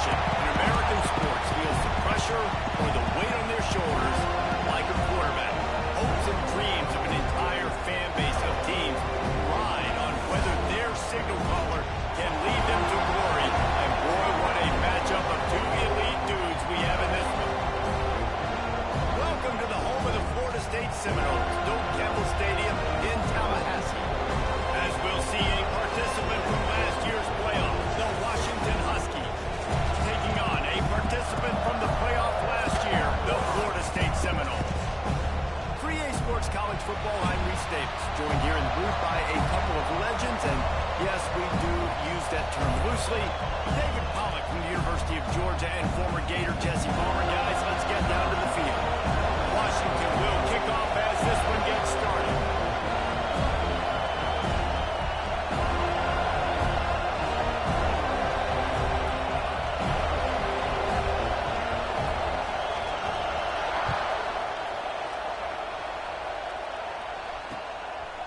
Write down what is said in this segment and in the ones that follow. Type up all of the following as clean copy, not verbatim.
position in American sports feels the pressure or the weight on their shoulders like a quarterback. Hopes and dreams of an entire fan base of teams ride on whether their signal caller can lead them to glory. And boy, what a matchup of two elite dudes we have in this one. Welcome to the home of the Florida State Seminoles, Doak Campbell Stadium in Tallahassee. As we'll see a participant from last year's playoff, the Washington Huskies, taking on a participant from the playoff last year, the Florida State Seminoles. 3A Sports College Football, I'm Reese Davis, joined here in the booth by a couple of legends, and yes, we do use that term loosely. David Pollack from the University of Georgia and former Gator Jesse Palmer. Guys, let's get down to the field. Washington will kick off as this one gets started.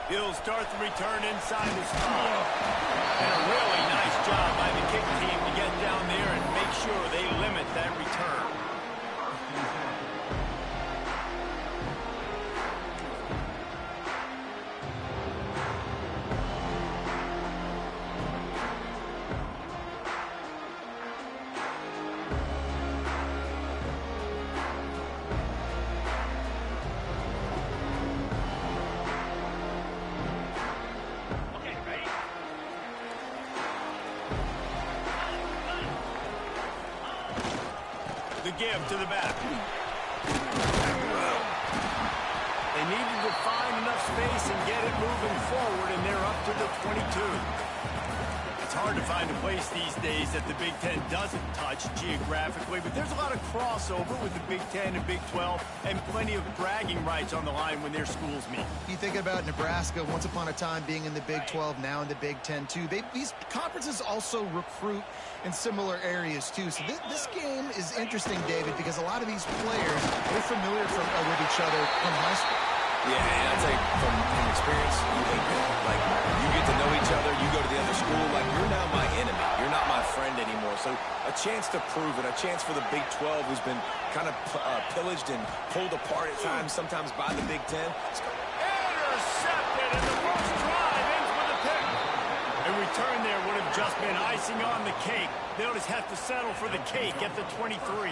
He'll start the return inside the spot. And a really nice job by the kick team to get down there and make sure they limit that return. The give to the back. They needed to find enough space and get it moving forward, and they're up to the 22. It's hard to find a place these days that the Big Ten doesn't touch geographically, but there's a lot of crossover with the Big Ten and Big 12, and plenty of bragging rights on the line when their schools meet. You think about Nebraska, once upon a time being in the Big 12, now in the Big 10 too. These conferences also recruit in similar areas too. So this game is interesting, David, because a lot of these players, they're familiar with each other from high school. Yeah, and I'll tell you, from experience, you hate that. Like, you get to know each other, you go to the other school, like, you're now my enemy. You're not my friend anymore. So a chance to prove it, a chance for the Big 12, who's been kind of pillaged and pulled apart at times, sometimes by the Big 10. Intercepted, and the first drive ends with a pick. A return there would have just been icing on the cake. They'll just have to settle for the cake at the 23.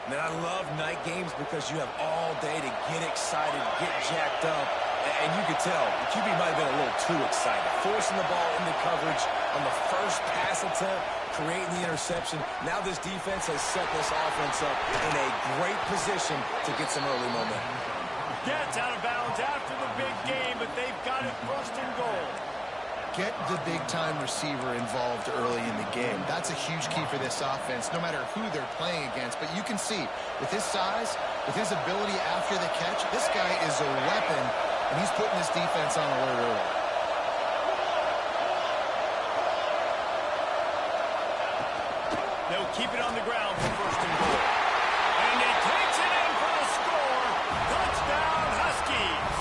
Man, I love night games because you have all day to get excited, get jacked up, and you could tell the QB might have been a little too excited. Forcing the ball into coverage on the first pass attempt, creating the interception. Now this defense has set this offense up in a great position to get some early momentum. Gets out of bounds after the big game, but they've got it first and goal. Get the big-time receiver involved early in the game. That's a huge key for this offense, no matter who they're playing against. But you can see, with his size, with his ability after the catch, this guy is a weapon, and he's putting his defense on alert early. They'll keep it on the ground for first and goal. And he takes it in for the score. Touchdown, Huskies.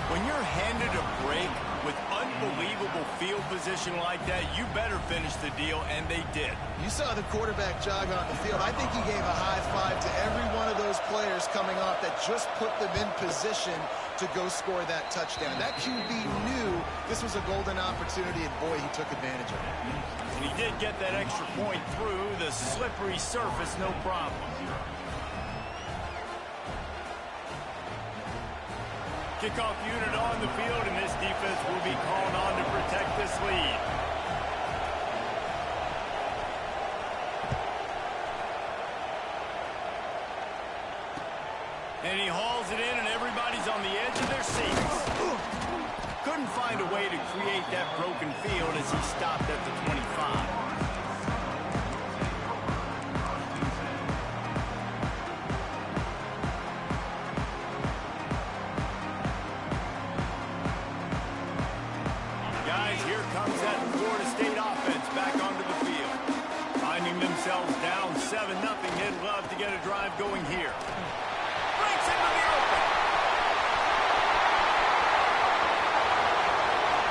When you're handed a break with unbelievable field position like that, you better finish the deal, and they did. You saw the quarterback jog on the field. I think he gave a high five to every one of those players coming off that just put them in position to go score that touchdown. That QB knew this was a golden opportunity, and boy, he took advantage of it. And he did get that extra point through the slippery surface, no problem. Kickoff unit on the field, and this defense will be called on to protect this lead. And he hauls it in, and everybody's on the edge of their seats. Couldn't find a way to create that broken field as he stopped at the 25. Here comes that Florida State offense back onto the field. Finding themselves down 7-0, they'd love to get a drive going here. Breaks into the open.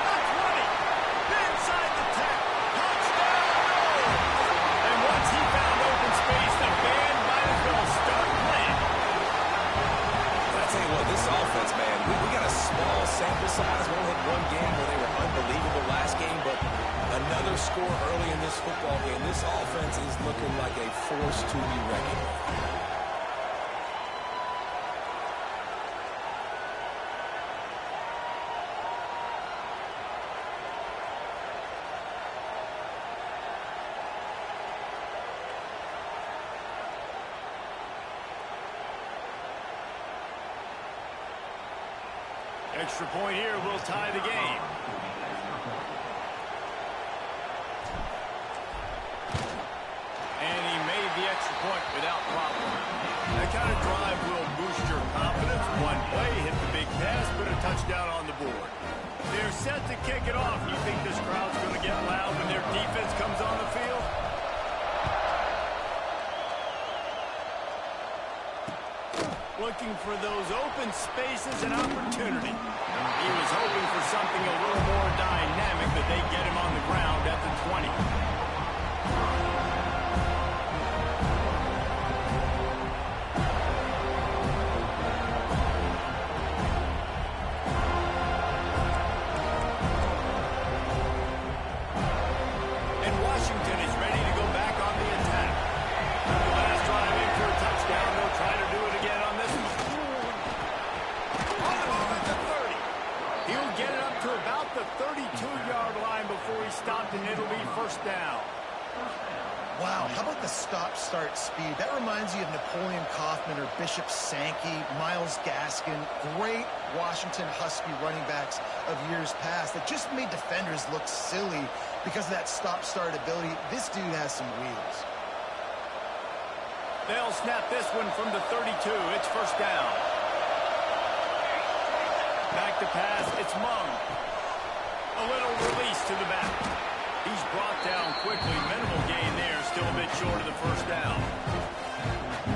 The 20. Inside the 10. Touchdown! score early in this football game. This offense is looking like a force to be reckoned with. Extra point here will tie the game. And he made the extra point without problem. That kind of drive will boost your confidence. One play, hit the big pass, put a touchdown on the board. They're set to kick it off. You think this crowd's going to get loud when their defense comes on the field? Looking for those open spaces and opportunity. He was hoping for something a little more dynamic, but they get him on the ground at the 20. And Washington is ready to go back on the attack. The last drive in for a touchdown. They'll try to do it again on this one. On the move at the 30. He'll get it up to about the 32-yard line before he stopped, and it'll be first down. Wow, how about the stop-start speed? That reminds you of Napoleon Kaufman or Bishop Sankey, Myles Gaskin, great Washington Husky running backs of years past that just made defenders look silly because of that stop-start ability. This dude has some wheels. They'll snap this one from the 32. It's first down. Back to pass. It's Mung. A little release to the back. He's brought down quickly. Minimal gain there. Still a bit short of the first down.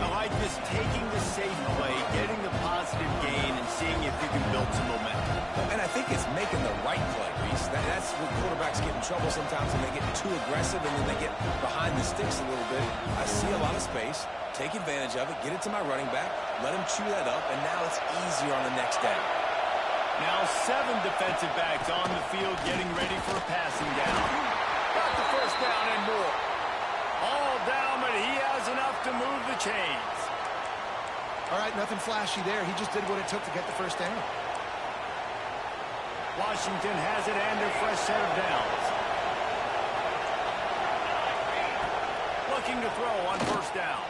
I like this, taking the safe play, getting the positive gain, and seeing if you can build some momentum. And I think it's making the right play, Reese. That's when quarterbacks get in trouble sometimes when they get too aggressive and then they get behind the sticks a little bit. I see a lot of space. Take advantage of it. Get it to my running back. Let him chew that up, and now it's easier on the next down. Now 7 defensive backs on the field getting ready for a passing down. Got the first down and more. All down, but he has enough to move the chains. All right, nothing flashy there. He just did what it took to get the first down. Washington has it and a fresh set of downs. Looking to throw on first down.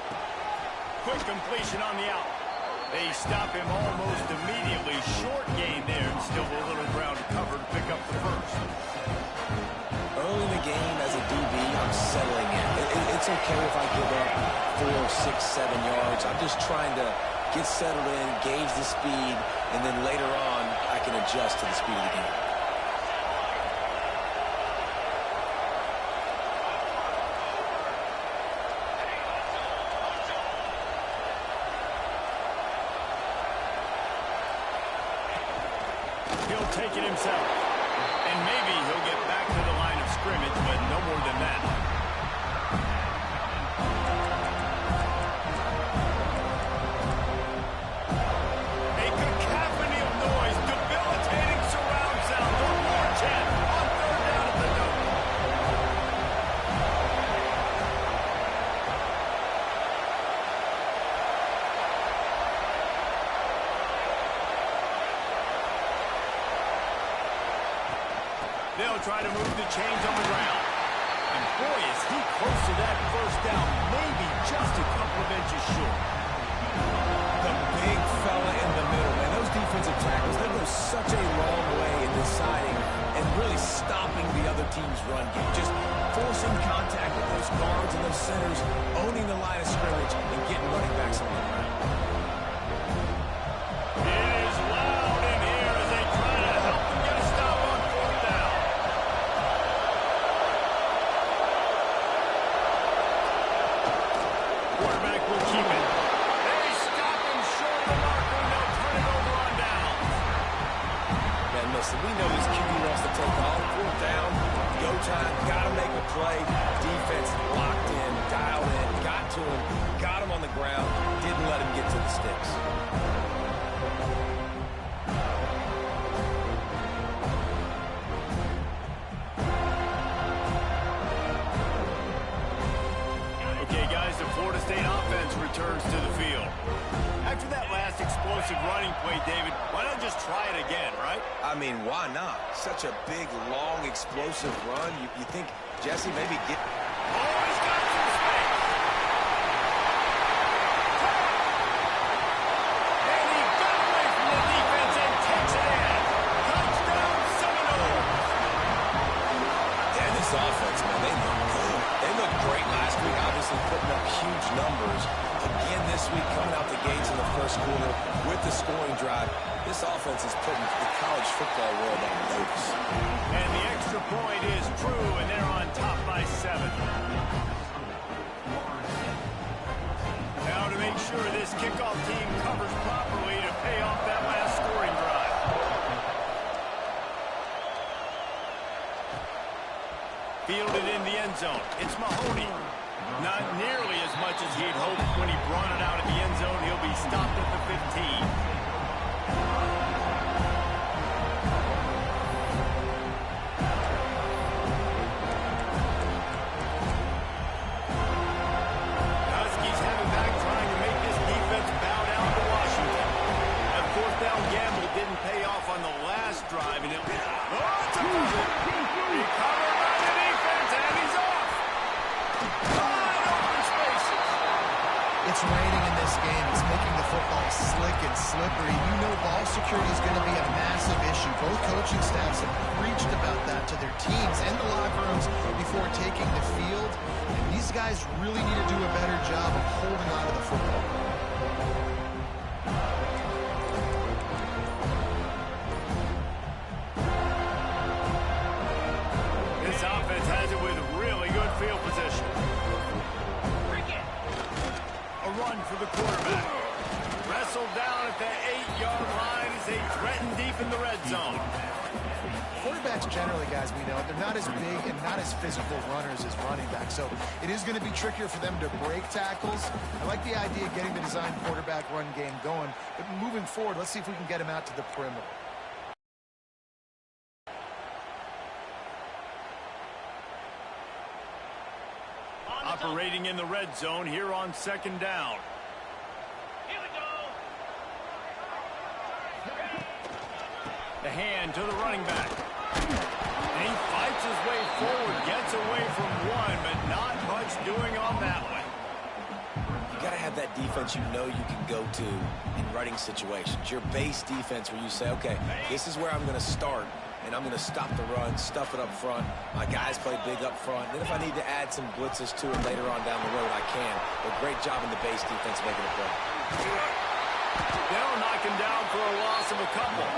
Quick completion on the out. They stop him almost immediately. Short gain there, and still a little ground to cover to pick up the first. Early in the game, as a DB, I'm settling in. It's okay if I give up 4, 6, 7 yards. I'm just trying to get settled in, gauge the speed, and then later on, I can adjust to the speed of the game. He'll take it himself. And maybe he'll get back to the line of scrimmage, but no more than that. A cacophony of noise, debilitating surround sound. One more chance on third down at the note. They'll try to move the chains on the ground. And boy, is he close to that first down. Maybe just a couple of inches short. The big fella in the middle. Man, those defensive tackles, they go such a long way in deciding and really stopping the other team's run game. Just forcing contact with those guards and those centers, owning the line of scrimmage, and getting running backs on the ground. It is loud in here as they try to help them get a stop on fourth down. Quarterback will keep it. They stop him short of the marker, and they'll turn it over on downs. Man, listen, we know this QB wants to take off. Fourth down, go time, got to make a play. Defense locked in, dialed in, got to him, got him on the ground, didn't let him get to the sticks. returns to the field. After that last explosive running play, David, why not just try it again, right? I mean, why not? Such a big, long, explosive run. You think Jesse maybe get... Oh, he's got some space. And he got away from the defense and takes it in. Touchdown, Seminoles. Yeah, this offense, man, they look good. They looked great last week, obviously putting up huge numbers. Again this week, coming out the gates in the first quarter with the scoring drive. This offense is putting the college football world on notice. And the extra point is true, and they're on top by 7. Now to make sure this kickoff team covers properly to pay off that last scoring drive. Fielded in the end zone. It's Mahoney. Not nearly as much as he'd hoped when he brought it out of the end zone. He'll be stopped at the 15. Huskies have it back, trying to make this defense bow down to Washington. That fourth down gamble didn't pay off on the last drive, and it's a puzzle. Recovered by the defense, and he's off. It's raining in this game. It's making the football slick and slippery. You know ball security is going to be a massive issue. Both coaching staffs have preached about that to their teams and the locker rooms before taking the field. And these guys really need to do a better job of holding on to the football. This offense has it with really good field position. A run for the quarterback. Wrestled down at the 8-yard line as they threaten deep in the red zone. Quarterbacks generally, guys, we know, they're not as big and not as physical runners as running backs, so it is going to be trickier for them to break tackles. I like the idea of getting the design quarterback run game going, but moving forward, let's see if we can get him out to the perimeter. Operating in the red zone here on second down. Here we go. The hand to the running back. And he fights his way forward, gets away from one, but not much doing on that one. You got to have that defense you know you can go to in running situations. Your base defense where you say, okay, this is where I'm going to start, and I'm going to stop the run, stuff it up front. My guys play big up front. Then if I need to add some blitzes to it later on down the road, I can. But great job in the base defense making a play. They'll knock him down for a loss of a couple.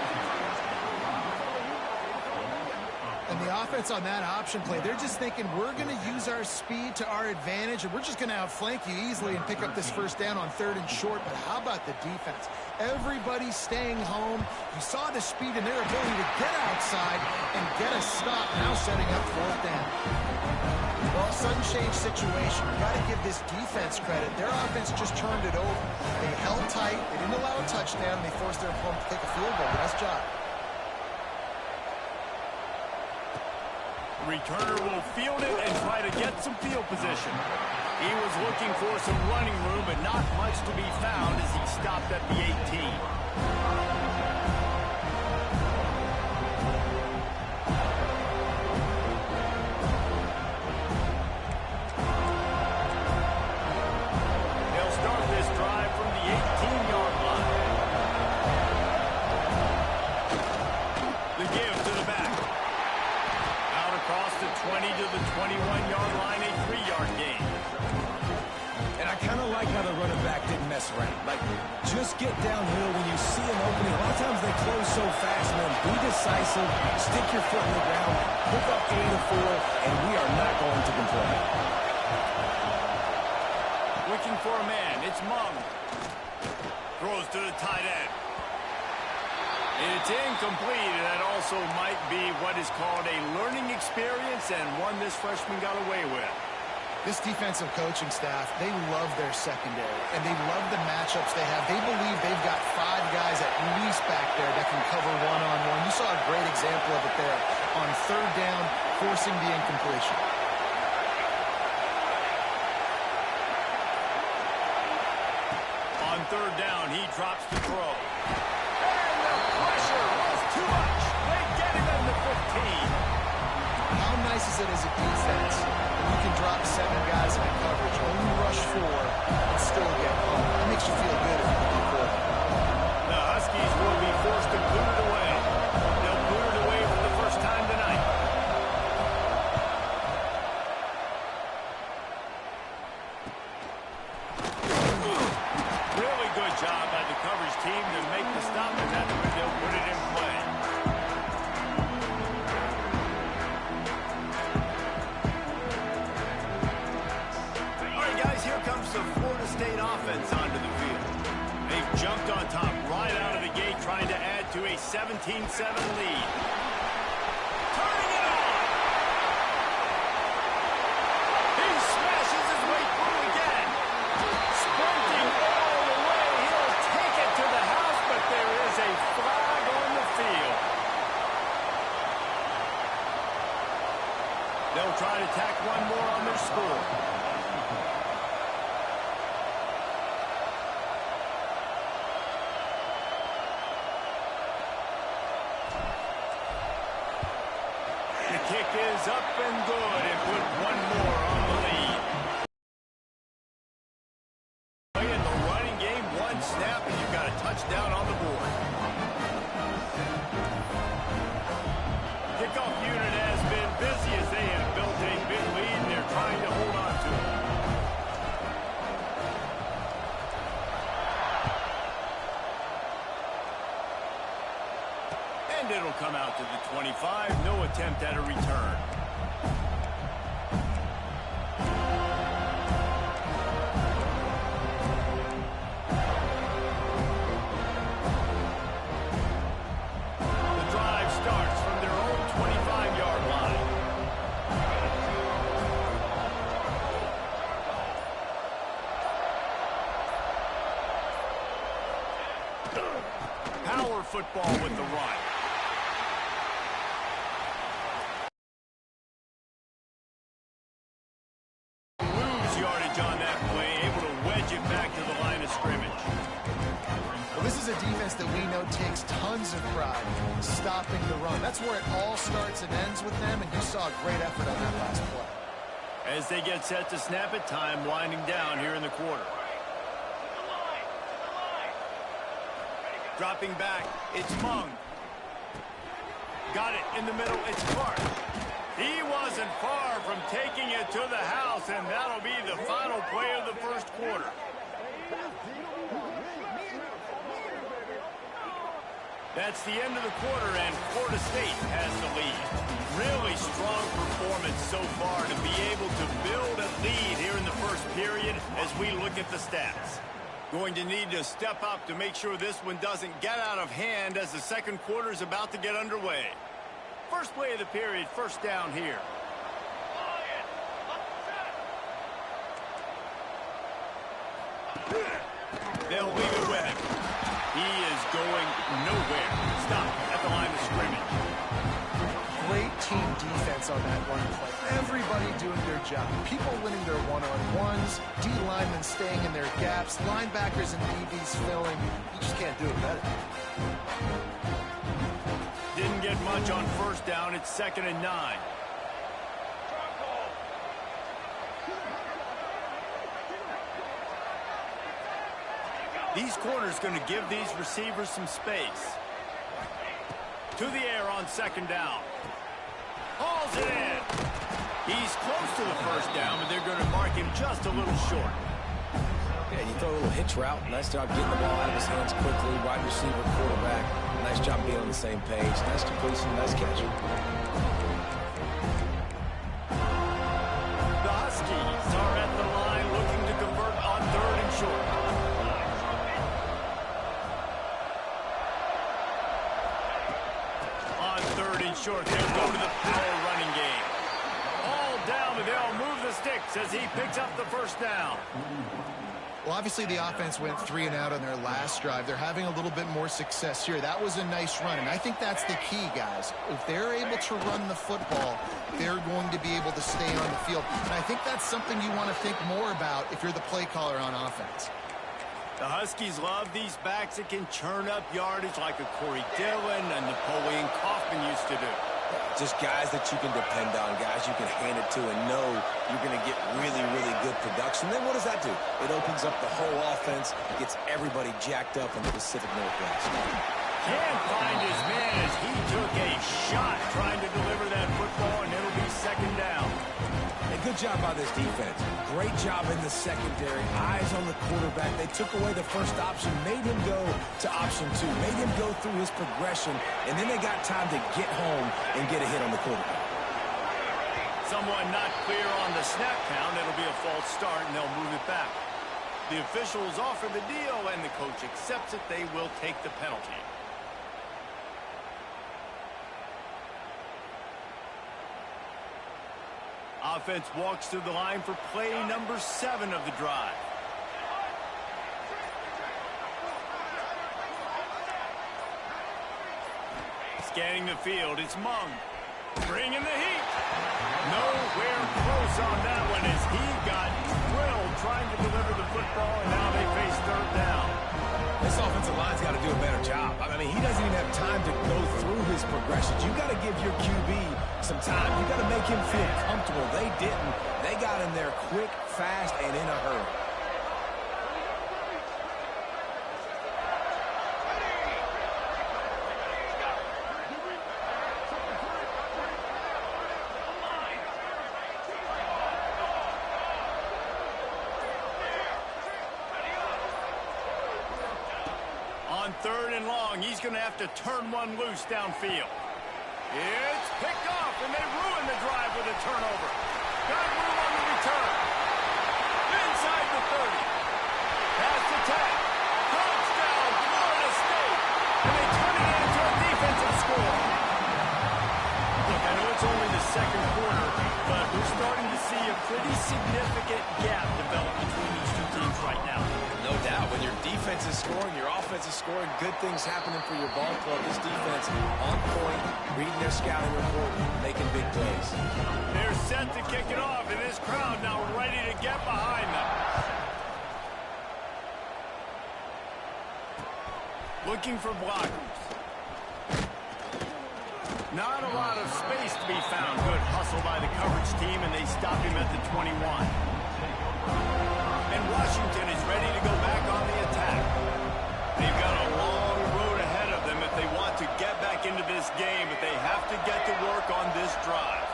And the offense on that option play, they're just thinking we're going to use our speed to our advantage, and we're just going to outflank you easily and pick up this first down on 3rd and short. But how about the defense? Everybody's staying home. You saw the speed and their ability to get outside and get a stop, now setting up 4th down. Well, sudden change situation. You got to give this defense credit. Their offense just turned it over. They held tight. They didn't allow a touchdown. They forced their opponent to take a field goal. Nice job. Returner will field it and try to get some field position. He was looking for some running room, but not much to be found as he stopped at the 18. They'll start this drive from the 18-yard line. The give to the back. Across the 20 to the 21-yard line, a 3-yard gain. And I kind of like how the running back didn't mess around. Like, just get downhill when you see an opening. A lot of times they close so fast, man. Be decisive, stick your foot in the ground, pick up 8 or 4, and we are not going to complain. Looking for a man. It's Mung. Throws to the tight end. It's incomplete, and that also might be what is called a learning experience and one this freshman got away with. This defensive coaching staff, they love their secondary, and they love the matchups they have. They believe they've got 5 guys at least back there that can cover one-on-one. You saw a great example of it there on 3rd down, forcing the incompletion. on third down. He drops the throw. And the pressure was too much. They get him in the 15. How nice is it as a defense when you can drop 7 guys in coverage, only rush 4, and still get home? That makes you feel good if you're the quarterback. The Huskies will be forced to boot it away. They'll boot it away for the first time tonight. Really good job by the coverage team to make the stop, and that's when they'll put it in play. The Florida State offense onto the field. They've jumped on top right out of the gate, trying to add to a 17-7 lead. Turning it on! He smashes his way through again. Sprinting all the way. He'll take it to the house, but there is a flag on the field. They'll try to tack one more on their score. Kick is up and good, and put one more on the lead. In the running game, one snap, and you've got a touchdown on the board. Kickoff unit has been busy as they have built a big lead, and they're trying to hold on to it. And it'll come out to the 25. No attempt at a return. The drive starts from their own 25-yard line. Power football with the run. That we know takes tons of pride stopping the run. That's where it all starts and ends with them, and you saw a great effort on that last play. As they get set to snap it, time winding down here in the quarter. Dropping back, it's Mung. Got it in the middle, it's Clark. He wasn't far from taking it to the house, and that'll be the final play of the first quarter. That's the end of the quarter, and Florida State has the lead. Really strong performance so far to be able to build a lead here in the first period as we look at the stats. Going to need to step up to make sure this one doesn't get out of hand as the second quarter is about to get underway. First play of the period, first down here. They'll leave it with him. He is going nowhere. Stop at the line of scrimmage. Great team defense on that run play. Everybody doing their job. People winning their one-on-ones, D linemen staying in their gaps, linebackers and DBs filling. You just can't do it better. Didn't get much on first down. It's 2nd and 9. These corners going to give these receivers some space. To the air on 2nd down. Hauls it in. He's close to the first down, but they're going to mark him just a little short. Yeah, you throw a little hitch route. Nice job getting the ball out of his hands quickly. Wide receiver, quarterback. Nice job being on the same page. Nice completion, nice catch. The Huskies are at the line looking to convert on 3rd and short. Short, they'll go to the power running game. All down, and they'll move the sticks as he picks up the first down. Well, obviously the offense went 3 and out on their last drive. They're having a little bit more success here. That was a nice run, and I think that's the key, guys. If they're able to run the football, they're going to be able to stay on the field. And I think that's something you want to think more about if you're the play caller on offense. The Huskies love these backs that can churn up yardage like a Corey Dillon and Napoleon Kaufman used to do. Just guys that you can depend on, guys you can hand it to and know you're going to get really, really good production. Then what does that do? It opens up the whole offense. It gets everybody jacked up in the Pacific Northwest. Can't find his man as he took a shot trying to deliver that football, and it'll be second down. A good job by this defense. Great job in the secondary. Eyes on the quarterback. They took away the first option, made him go to option 2, made him go through his progression, and then they got time to get home and get a hit on the quarterback. Someone not clear on the snap count. It'll be a false start, and they'll move it back. The officials offer the deal, and the coach accepts it. They will take the penalty. Offense walks through the line for play number 7 of the drive. Scanning the field, it's Mung. Bringing the heat. Nowhere close on that one as he got drilled trying to deliver the football, and now they face third down. This offensive line's got to do a better job. I mean, he doesn't even have time to go through his progressions. You got to give your QB some time. You got to make him feel comfortable. They didn't. They got him there quick, fast, and in a hurry. On third and long, he's going to have to turn one loose downfield. It's picked off, and they ruin the drive with a turnover. Got room on the return. Inside the 30. Pass to Tech. Touchdown, Florida State. And they turn it into a defensive score. Look, I know it's only the second quarter, but we're starting to see a pretty significant gap develop between these two teams right now. No doubt. When your defense is scoring, your offense is scoring, good things happening for your ball club. This defense on point, reading their scouting report, making big plays. They're set to kick it off, and this crowd now ready to get behind them. Looking for blockers. Not a lot of space to be found. Good hustle by the coverage team, and they stop him at the 21. And Washington is ready to go back on the attack. They've got a long road ahead of them if they want to get back into this game, but they have to get to work on this drive.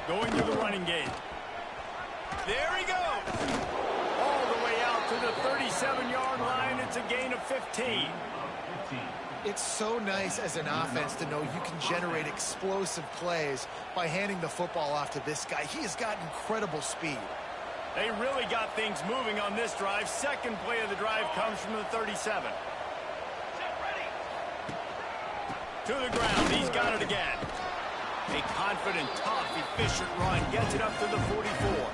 Going to the running game. There he goes. All the way out to the 37-yard line. It's a gain of 15. It's so nice as an offense to know you can generate explosive plays by handing the football off to this guy. He has got incredible speed. They really got things moving on this drive. Second play of the drive comes from the 37. To the ground. He's got it again. A confident, tough, efficient run. Gets it up to the 44.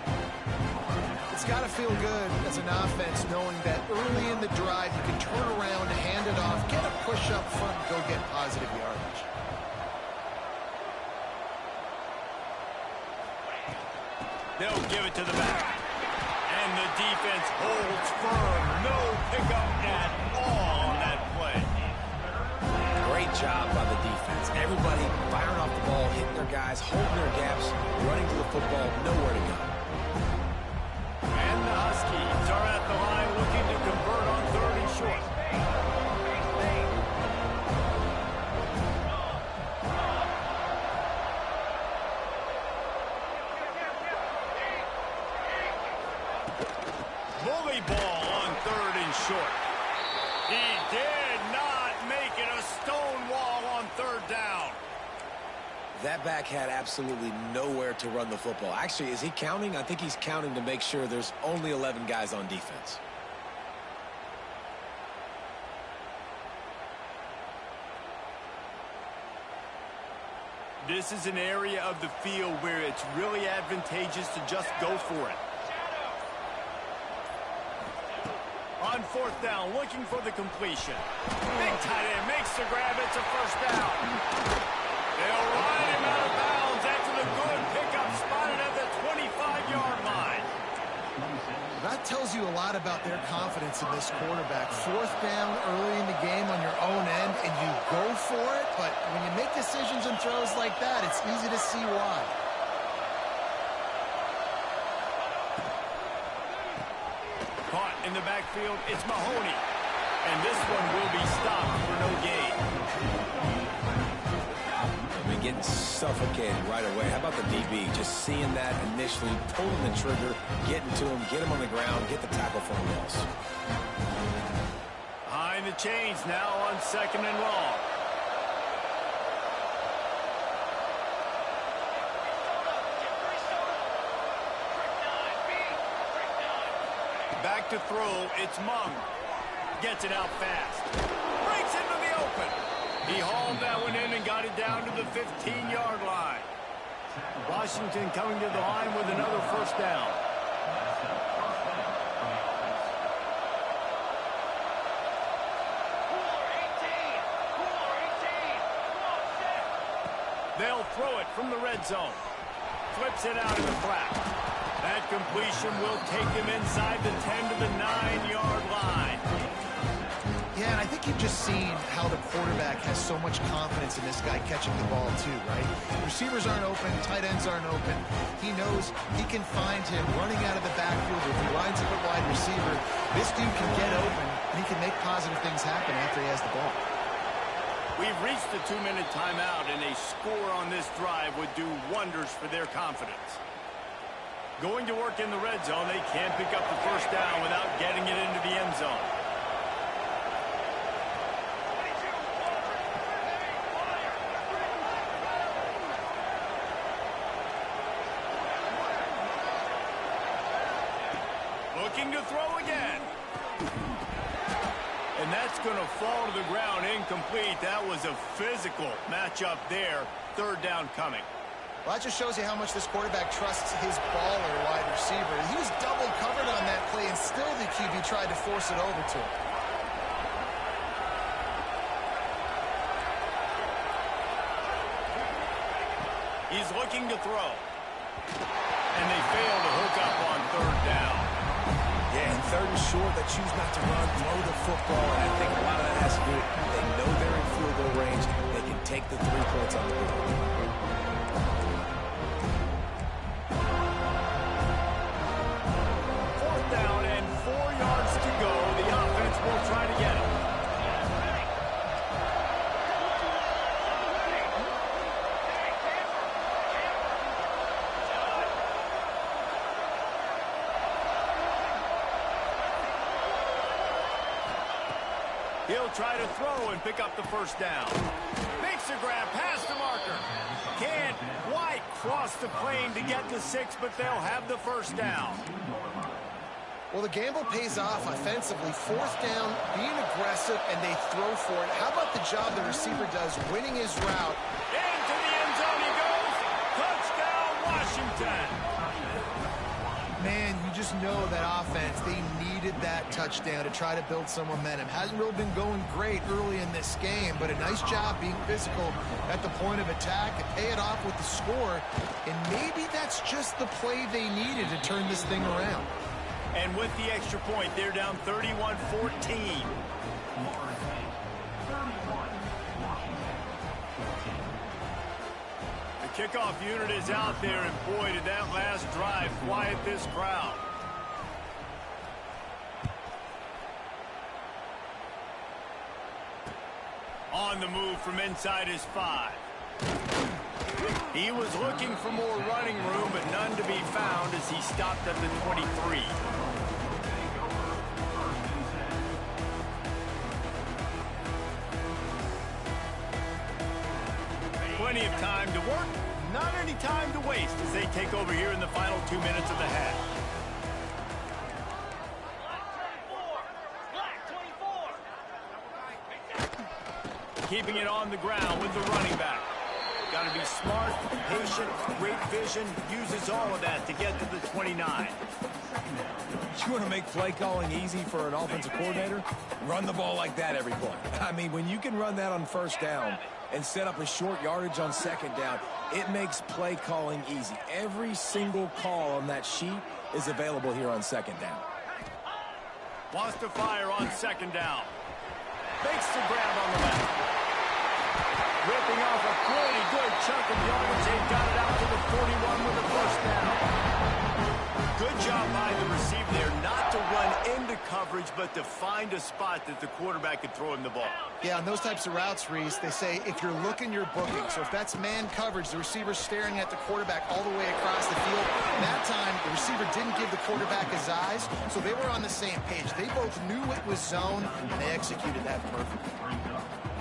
It's got to feel good as an offense knowing that early in the drive you can turn around, hand it off, get a push up front, and go get positive yardage. They'll give it to the back. And the defense holds firm. No pickup at all on that play. Great job by the defense. Everybody firing off the ball, hitting their guys, holding their gaps, running to the football, nowhere to go. And the Huskies are at the line looking to convert on third and short. Bully ball on third and short. He did not make it a stone wall on third down. That back had absolutely nowhere to run the football. Actually, is he counting? I think he's counting to make sure there's only 11 guys on defense. This is an area of the field where it's really advantageous to just go for it. On fourth down, looking for the completion. Big tight end makes the grab. It's a first down. They'll ride him out of bounds after the good pickup spotted at the 25-yard line. That tells you a lot about their confidence in this quarterback. Fourth down early in the game on your own end, and you go for it, but when you make decisions and throws like that, it's easy to see why. Caught in the backfield, it's Mahoney. And this one will be stopped for no gain. Getting suffocated right away. How about the DB? Just seeing that initially, pulling the trigger, getting to him, get him on the ground, get the tackle for a loss. Behind the chains now on 2nd and long. Back to throw, it's Mung. Gets it out fast. Breaks into the open. He hauled that one in and got it down to the 15-yard line. Washington coming to the line with another first down. They'll throw it from the red zone. Flips it out in the flat. That completion will take him inside the 10 to the 9-yard line. Yeah, and I think you've just seen how the quarterback has so much confidence in this guy catching the ball too, right? Receivers aren't open, tight ends aren't open. He knows he can find him running out of the backfield. If he lines up a wide receiver, this dude can get open, and he can make positive things happen after he has the ball. We've reached the 2-minute timeout, and a score on this drive would do wonders for their confidence. Going to work in the red zone, they can't pick up the first down without getting it into the end zone. Looking to throw again. And that's going to fall to the ground incomplete. That was a physical matchup there. 3rd down coming. Well, that just shows you how much this quarterback trusts his baller wide receiver. He was double covered on that play, and still the QB tried to force it over to him. He's looking to throw. And they fail to hook up on 3rd down. Yeah, and 3rd and short, they choose not to run, throw the football, and I think a lot of that has to do with they know they're in field goal range. They can take the 3 points on the board. 4th down and 4 yards to go. The offense will try to get it. He'll try to throw and pick up the first down. Makes a grab past the marker. Can't quite cross the plane to get the 6, but they'll have the first down. Well, the gamble pays off offensively. 4th down, being aggressive, and they throw for it. How about the job the receiver does winning his route? Into the end zone he goes. Touchdown, Washington. Man, you just know that offense, they needed that touchdown to try to build some momentum. Hasn't really been going great early in this game, but a nice job being physical at the point of attack and pay it off with the score. And maybe that's just the play they needed to turn this thing around. And with the extra point, they're down 31-14. The kickoff unit is out there, and boy, did that last drive quiet this crowd. On the move from inside his 5. He was looking for more running room, but none to be found as he stopped at the 23. Plenty of time to work, not any time to waste as they take over here in the final 2 minutes of the half. Keeping it on the ground with the running back. Got to be smart, patient, great vision, uses all of that to get to the 29. You want to make play calling easy for an offensive coordinator? Run the ball like that every play. I mean, when you can run that on 1st down and set up a short yardage on 2nd down, it makes play calling easy. Every single call on that sheet is available here on 2nd down. Wants to fire on second down. Makes the grab on the left. Ripping off a pretty good chunk of yardage. They've got it out to the 41 with a first down. Good job by the receiver there not to run into coverage, but to find a spot that the quarterback could throw him the ball. Yeah, on those types of routes, Reese, they say if you're looking, you're booking. So if that's man coverage, the receiver's staring at the quarterback all the way across the field. That time, the receiver didn't give the quarterback his eyes, so they were on the same page. They both knew it was zone, and they executed that perfectly.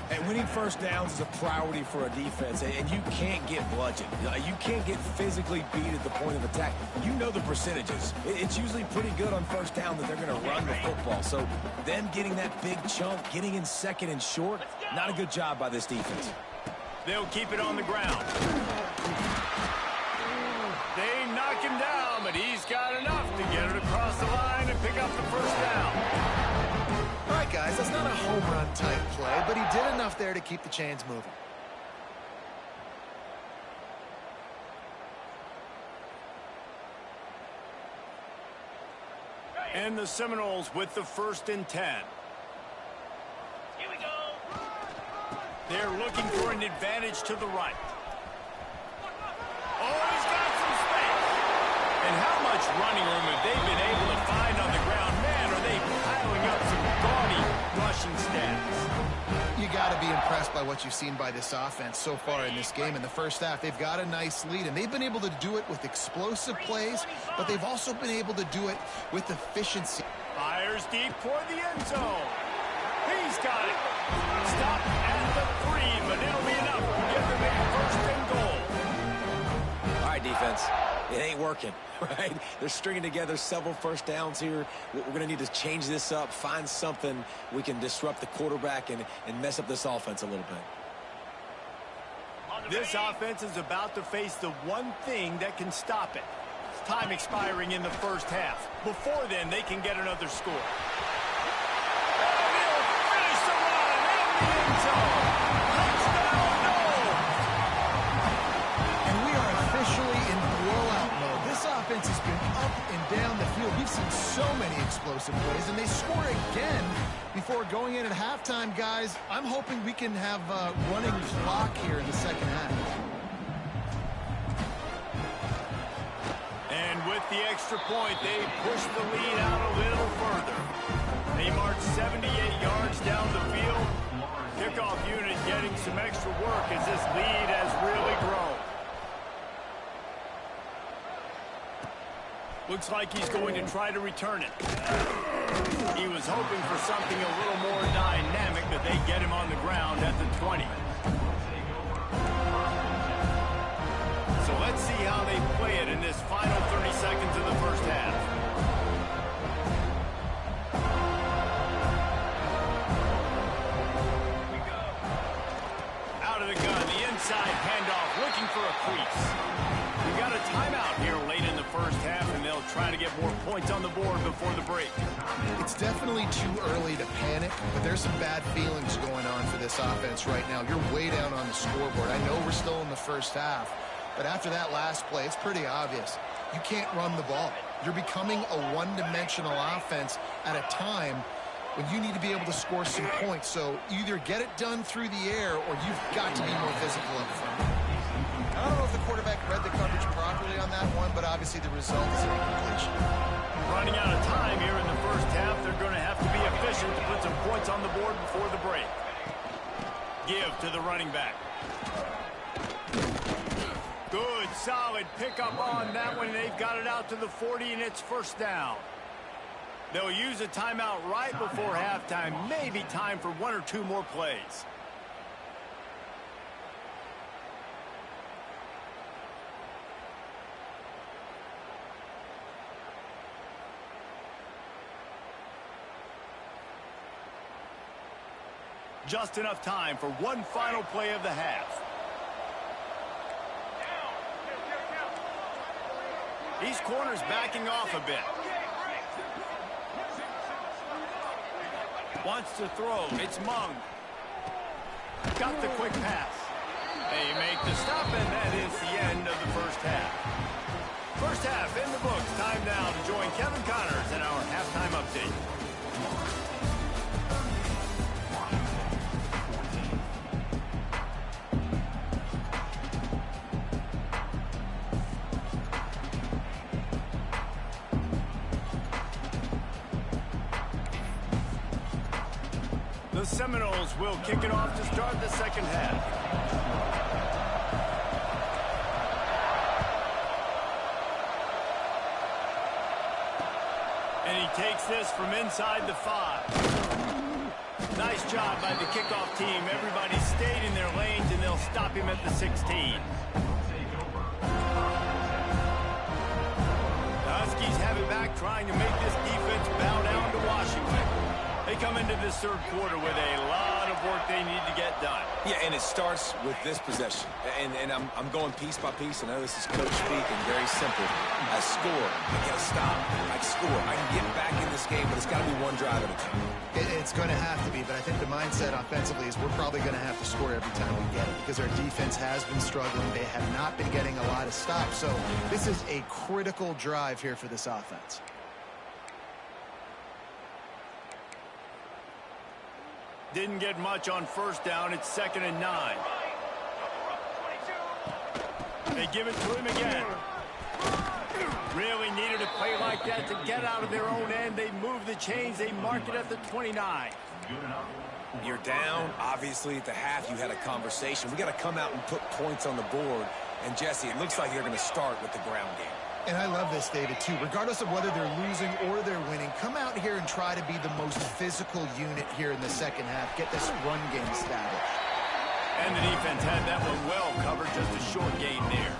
And winning first downs is a priority for a defense, and you can't get bludgeoned. You can't get physically beat at the point of attack. You know the percentages. It's usually pretty good on first down that they're going to run the football. So them getting that big chunk, getting in second and short, not a good job by this defense. They'll keep it on the ground. They knock him down, but he's got enough to get it across the line and pick up the first down. All right, guys, that's not a home run type play, but he did enough there to keep the chains moving. And the Seminoles with the 1st and 10. Here we go. They're looking for an advantage to the right. Oh, he's got some space. And how much running room have they been able to find on the ground? Man, are they piling up some gaudy rushing stats. You got to be impressed by what you've seen by this offense so far in this game. In the first half, they've got a nice lead, and they've been able to do it with explosive plays, but they've also been able to do it with efficiency. Fires deep toward the end zone. He's got it. Stop at the 3, but it'll be enough to give them a 1st and goal. All right, defense. It ain't working, right? They're stringing together several first downs here. We're going to need to change this up, find something we can disrupt the quarterback and mess up this offense a little bit. This offense is about to face the one thing that can stop it. Time expiring in the first half. Before then, they can get another score. And they'll finish the run in the end zone. Touchdown, Noles! And we are officially in blowout mode. This offense has been up and down the field. We've seen so many explosive plays, and they score again before going in at halftime, guys. I'm hoping we can have a running clock here in the second half. And with the extra point, they push the lead out a little further. They march 78 yards down the field. Kickoff unit getting some extra work as this lead has really grown. Looks like he's going to try to return it. He was hoping for something a little more dynamic, but they get him on the ground at the 20. So let's see how they play it in this final 30 seconds of the first half. Out of the gun, the inside handoff, looking for a crease. We got a timeout here late in the first half, and they'll try to get more points on the board before the break. It's definitely too early to panic, but there's some bad feelings going on for this offense right now. You're way down on the scoreboard. I know we're still in the first half, but after that last play, it's pretty obvious. You can't run the ball. You're becoming a one-dimensional offense at a time when you need to be able to score some points. So either get it done through the air or you've got to be more physical up front. I don't know if the quarterback read the coverage properly on that one, but obviously the result is an incompletion. Running out of time here in the first half, they're going to have to be efficient to put some points on the board before the break. Give to the running back. Good, solid pickup on that one. They've got it out to the 40, and it's first down. They'll use a timeout right before halftime. Maybe time for one or two more plays. Just enough time for one final play of the half. These corners backing off a bit. Wants to throw. It's Mung. Got the quick pass. They make the stop, and that is the end of the first half. First half in the books. Time now to join Kevin Connors in our halftime update. The Seminoles will kick it off to start the second half. And he takes this from inside the 5. Nice job by the kickoff team. Everybody stayed in their lanes, and they'll stop him at the 16. The Huskies have it back, trying to make this defense bow down to Washington. They come into this third quarter with a lot of work they need to get done. Yeah, and it starts with this possession. And I'm going piece by piece. I know this is coach speak and very simple. I score. I get a stop. I score. I can get back in this game, but it's got to be one drive at a time. It's going to have to be, but I think the mindset offensively is we're probably going to have to score every time we get it because our defense has been struggling. They have not been getting a lot of stops. So this is a critical drive here for this offense. Didn't get much on first down. It's 2nd and 9. They give it to him again. Really needed a play like that to get out of their own end. They move the chains. They mark it at the 29. You're down. Obviously, at the half, you had a conversation. We got to come out and put points on the board. And, Jesse, it looks like they're going to start with the ground game. And I love this, David, too. Regardless of whether they're losing or they're winning, come out here and try to be the most physical unit here in the second half. Get this run game established. And the defense had that one well covered. Just a short gain there.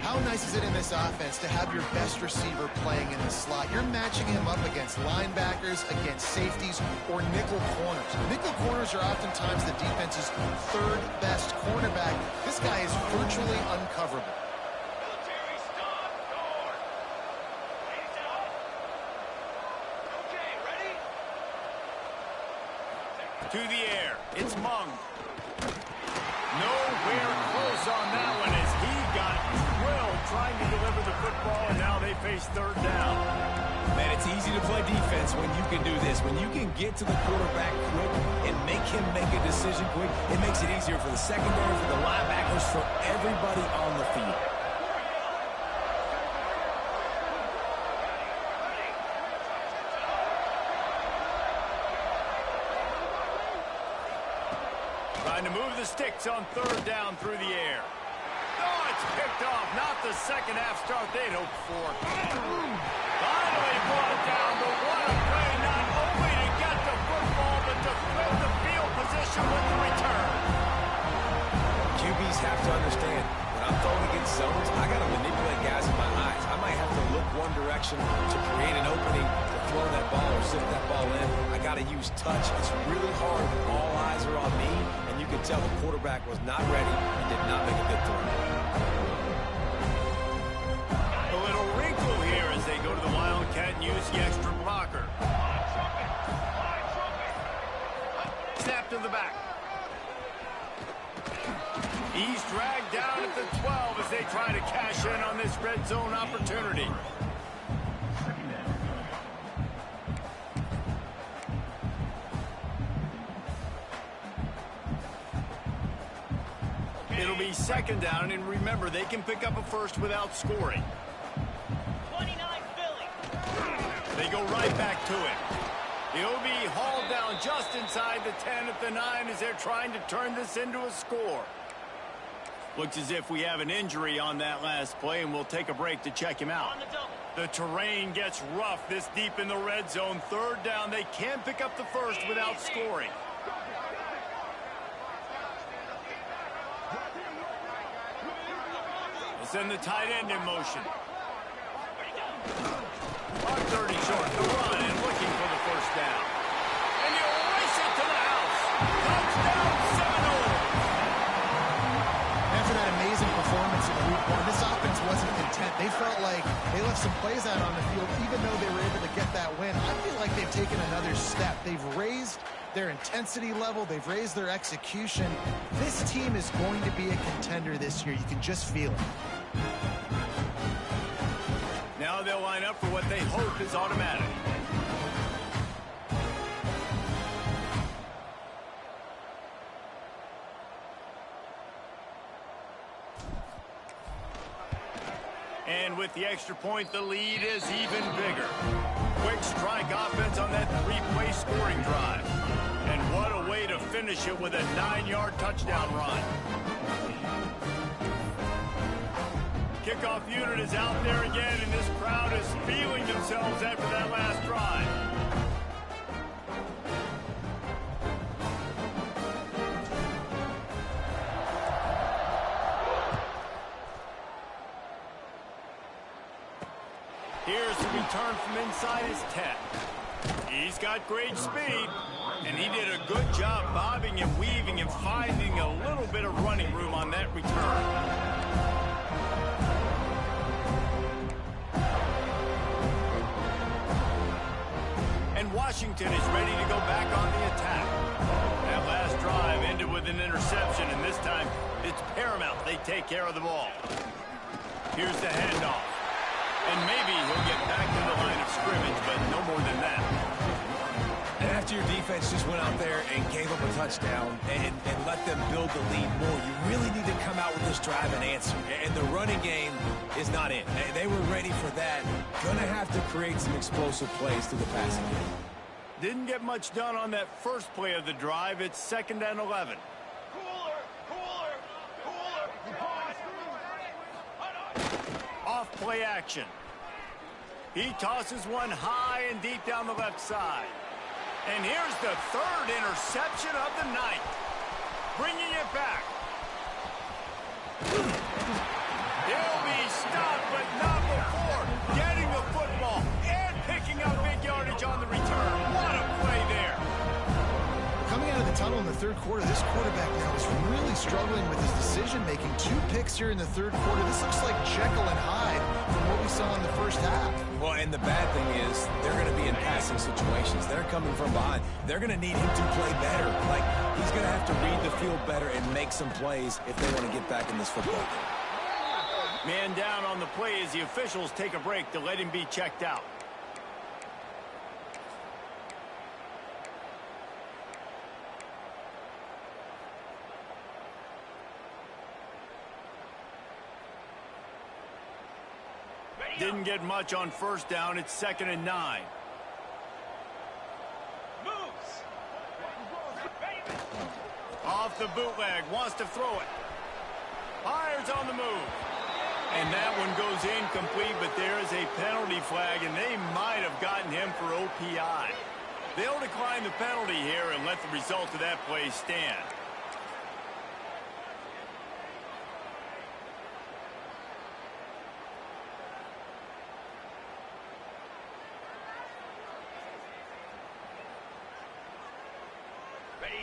How nice is it in this offense to have your best receiver playing in the slot? You're matching him up against linebackers, against safeties, or nickel corners. Nickel corners are oftentimes the defense's third best cornerback. This guy is virtually uncoverable. To the air. It's Mung. Nowhere close on that one as he got drilled trying to deliver the football, and now they face third down. Man, it's easy to play defense when you can do this. When you can get to the quarterback quick and make him make a decision quick, it makes it easier for the secondary, for the linebackers, for everybody on the field. Trying to move the sticks on third down through the air. Oh, it's picked off. Not the second half start they'd hoped for. Finally brought down, but what a play, not only to get the football, but to flip the field position with the return. QBs have to understand, when I'm throwing against zones, I got to manipulate guys in my eyes. I might have to look one direction to create an opening to throw that ball or zip that ball in. I got to use touch. It's really hard when all eyes are on me, and you can tell the quarterback was not ready and did not make a good throw. A little wrinkle here as they go to the Wildcat and use the extra blocker. Snap to the back. He's dragged down at the 12 as they try to cash in on this red zone opportunity. It'll be 2nd down, and remember, they can pick up a first without scoring. 29 Philly. They go right back to it. He'll be hauled down just inside the 10 at the 9 as they're trying to turn this into a score. Looks as if we have an injury on that last play, and we'll take a break to check him out. On the double. The terrain gets rough this deep in the red zone. Third down, they can pick up the first without scoring. We'll send the tight end in motion. On 30 short, the run, and looking for the first down. And he'll race it to the house. Touchdown, Seminoles. After that amazing performance in Week 1, this offense wasn't content. They felt like they left some plays out on the field, even though they were able to get that win. I feel like they've taken another step. They've raised their intensity level. They've raised their execution. This team is going to be a contender this year. You can just feel it. Now they'll line up for what they hope is automatic. And with the extra point, the lead is even bigger. Quick strike offense on that three-play scoring drive. finish it with a 9-yard touchdown run. Kickoff unit is out there again, and this crowd is feeling themselves after that last drive. Here's the return from inside his 10. He's got great speed, and he did a good job bobbing and weaving and finding a little bit of running room on that return. And Washington is ready to go back on the attack. That last drive ended with an interception, and this time it's paramount they take care of the ball. Here's the handoff. And maybe he'll get back to the line of scrimmage, but no more than that. And after your defense just went out there and gave up a touchdown and let them build the lead more, you really need to come out with this drive and answer. And the running game is not in. They were ready for that. Gonna have to create some explosive plays through the passing game. Didn't get much done on that first play of the drive. It's 2nd and 11. Off play action. He tosses one high and deep down the left side. And here's the 3rd interception of the night. Bringing it back. He'll be stopped, but not before getting the football and picking up big yardage on the return. What a play there. Coming out of the tunnel in the third quarter, this quarterback now is really struggling with his decision-making. 2 picks here in the third quarter. This looks like Jekyll and Hyde from what we saw in the first half. Well, and the bad thing is they're going to be in passing situations. They're coming from behind. They're going to need him to play better. Like, he's going to have to read the field better and make some plays if they want to get back in this football game. Man down on the play as the officials take a break to let him be checked out. Didn't get much on first down. It's 2nd and 9. Moves. Off the bootleg. Wants to throw it. Fires on the move. And that one goes incomplete, but there is a penalty flag, and they might have gotten him for OPI. They'll decline the penalty here and let the result of that play stand.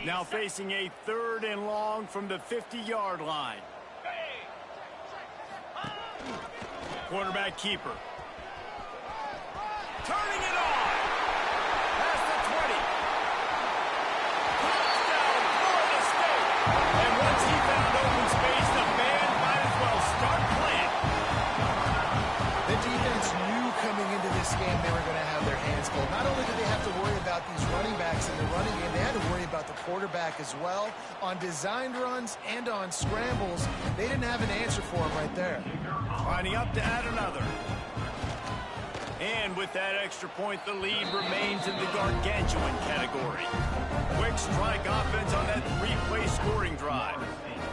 Now facing a 3rd and long from the 50-yard line. Quarterback keeper. Turning it on. Past the 20. Touchdown, Florida State. And once he found open space, the band might as well start playing. The defense knew coming into this game they were going to have their hands full. Not only did they have to worry about these running backs in the running game, they had to worry about the quarterback as well. On designed runs and on scrambles, they didn't have an answer for him right there. Lining up to add another. And with that extra point, the lead remains in the gargantuan category. Quick strike offense on that 3-play scoring drive.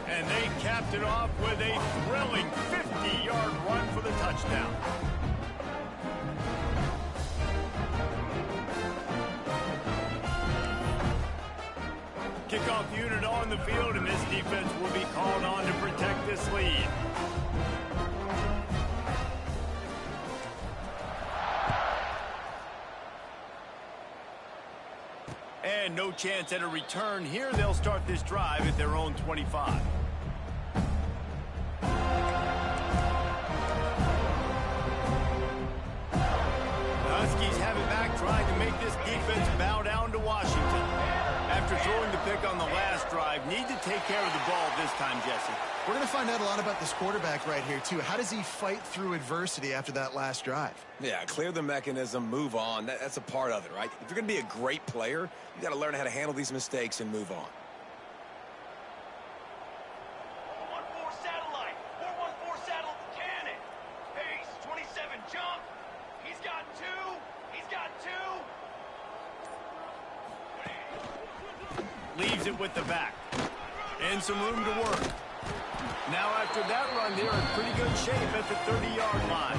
And they capped it off with a thrilling 50-yard run for the touchdown. Kickoff unit on the field, and this defense will be called on to protect this lead. And no chance at a return here. They'll start this drive at their own 25. Huskies have it back, trying to make this defense bow down to Washington. After throwing the pick on the last drive, need to take care of the ball this time, Jesse. We're going to find out a lot about this quarterback right here, too. How does he fight through adversity after that last drive? Yeah, clear the mechanism, move on. That's a part of it, right? If you're going to be a great player, you got to learn how to handle these mistakes and move on. 414 satellite. 414 saddle cannon. Pace 27 jump. He's got 2. He's got 2. Leaves it with the back. And some room to work. Now after that run, they're in pretty good shape at the 30-yard line.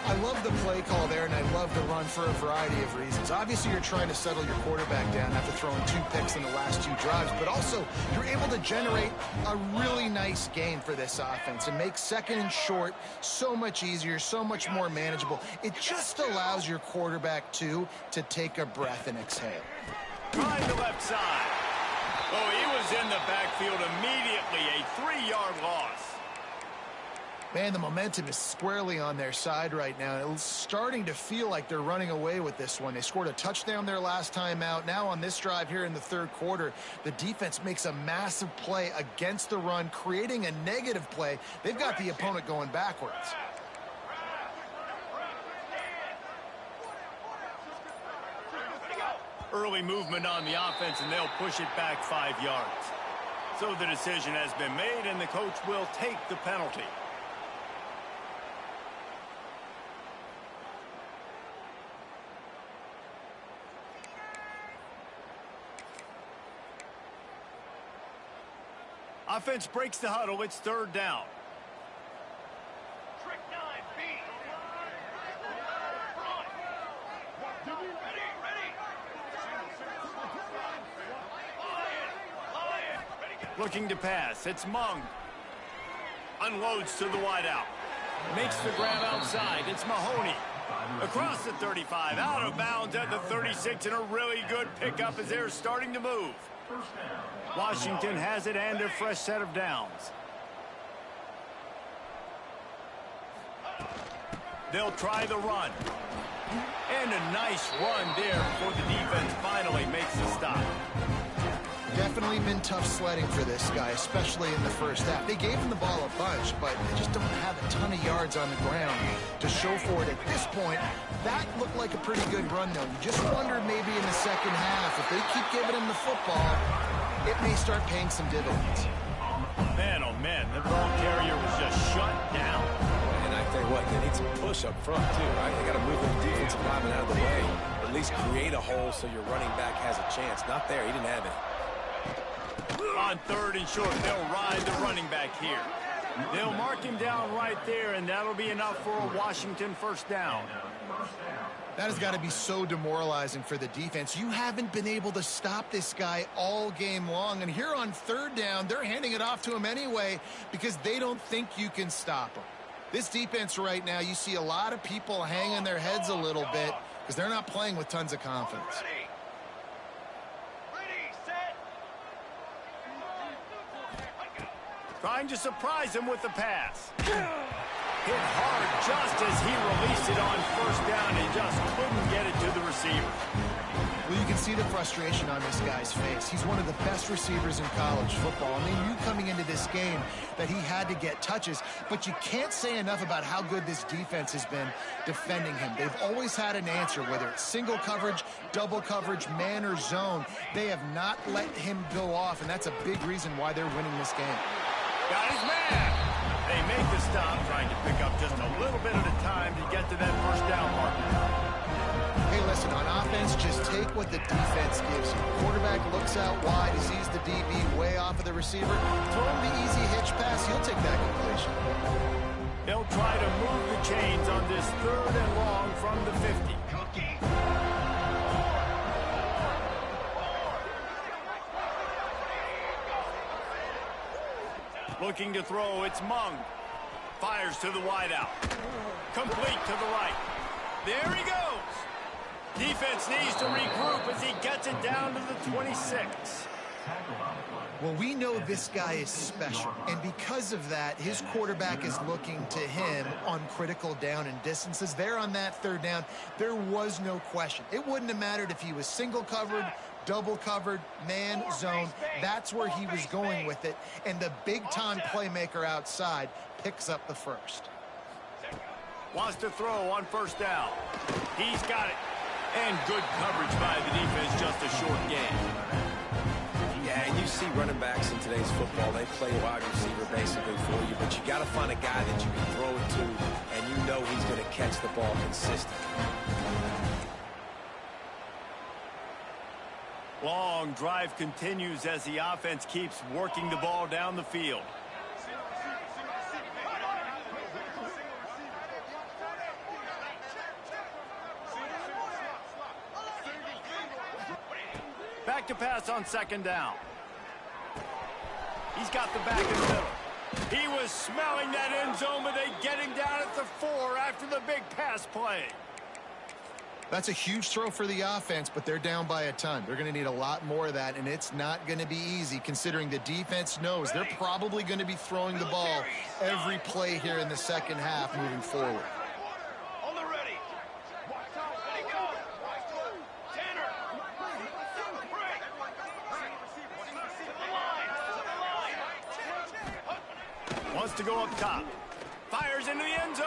I love the play call there, and I love the run for a variety of reasons. Obviously, you're trying to settle your quarterback down after throwing 2 picks in the last 2 drives, but also you're able to generate a really nice game for this offense and make second and short so much easier, so much more manageable. It just allows your quarterback, too, to take a breath and exhale. Trying the left side. Oh, he was in the backfield immediately. A 3-yard loss. Man, the momentum is squarely on their side right now. It's starting to feel like they're running away with this one. They scored a touchdown their last time out. Now on this drive here in the 3rd quarter, the defense makes a massive play against the run, creating a negative play. They've got the opponent going backwards. Early movement on the offense, and they'll push it back 5 yards. So the decision has been made, and the coach will take the penalty. Offense breaks the huddle. It's 3rd down. Trick 9, B. Front. Ready. Lion. Ready, go. Looking to pass. It's Mung. Unloads to the wideout. Makes the grab outside. It's Mahoney. Across the 35. Out of bounds at the 36. And a really good pickup as they're starting to move. Washington has it and a fresh set of downs. They'll try the run. And a nice run there before the defense finally makes the stop. Definitely been tough sledding for this guy, especially in the first half. They gave him the ball a bunch, but they just don't have a ton of yards on the ground to show for it at this point. That looked like a pretty good run, though. You just wonder maybe in the second half, if they keep giving him the football, it may start paying some dividends. Man, oh man, the ball carrier was just shut down. And I tell you what, they need some push up front, too, right? They got to move the defensive lineman out of the way. At least create a hole so your running back has a chance. Not there. He didn't have it. On 3rd and short, they'll ride the running back here. They'll mark him down right there, and that'll be enough for a Washington 1st down. That has got to be so demoralizing for the defense. You haven't been able to stop this guy all game long, and here on 3rd down, they're handing it off to him anyway because they don't think you can stop him. This defense right now, you see a lot of people hanging their heads a little bit because they're not playing with tons of confidence. Ready, set. Trying to surprise him with the pass. Hit hard just as he released it on 1st down and just couldn't get it to the receiver. Well, you can see the frustration on this guy's face. He's one of the best receivers in college football, and they knew coming into this game that he had to get touches, but you can't say enough about how good this defense has been defending him. They've always had an answer, whether it's single coverage, double coverage, man or zone. They have not let him go off, and that's a big reason why they're winning this game. Got his man. They make the stop, trying to pick up just a little bit at a time to get to that 1st down mark. Hey, listen, on offense, just take what the defense gives you. Quarterback looks out wide, he sees the DB way off of the receiver. Throw him the easy hitch pass, he'll take that completion. They'll try to move the chains on this 3rd and long from the 50. Cookie. Looking to throw, it's Mung. Fires to the wideout. Complete to the right. There he goes. Defense needs to regroup as he gets it down to the 26. Well, we know this guy is special, and because of that, his quarterback is looking to him on critical down and distances. There on that 3rd down, there was no question. It wouldn't have mattered if he was single covered, double covered, man, zone. That's where he was going with it, and the big-time playmaker outside picks up the 1st. Wants to throw on 1st down. He's got it. And good coverage by the defense, just a short game. Yeah, and you see running backs in today's football, they play wide receiver basically for you, but you got to find a guy that you can throw it to, and you know he's going to catch the ball consistently. Long drive continues as the offense keeps working the ball down the field. Back to pass on second down. He's got the back in the middle. He was smelling that end zone, but they get him down at the 4 after the big pass play. That's a huge throw for the offense, but they're down by a ton. They're going to need a lot more of that, and it's not going to be easy considering the defense knows they're probably going to be throwing the ball every play here in the second half moving forward. On the ready. Ready, go. Tanner. Break. To the line. Wants to go up top. Fires into the end zone.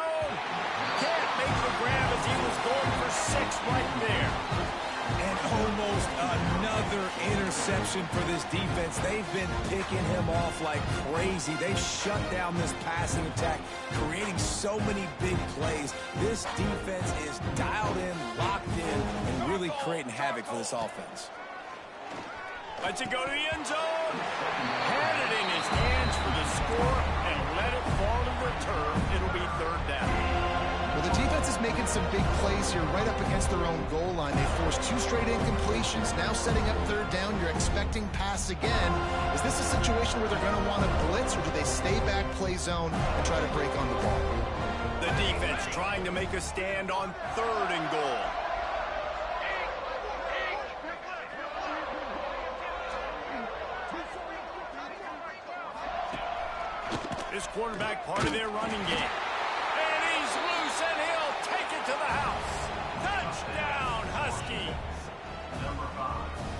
Can't make the grab as he was going for 6 right there. And almost another interception for this defense. They've been picking him off like crazy. They shut down this passing attack, creating so many big plays. This defense is dialed in, locked in, and really creating havoc for this offense. Lets it go to the end zone. Had it in his hands for the score and let it fall to the turf. It'll be third down. Well, the defense is making some big plays here right up against their own goal line. They forced 2 straight incompletions. Now setting up third down, you're expecting pass again. Is this a situation where they're going to want to blitz, or do they stay back, play zone, and try to break on the ball? The defense trying to make a stand on third and goal. This quarterback part of their running game. And he's loose, and he'll take it to the house. Touchdown, Huskies.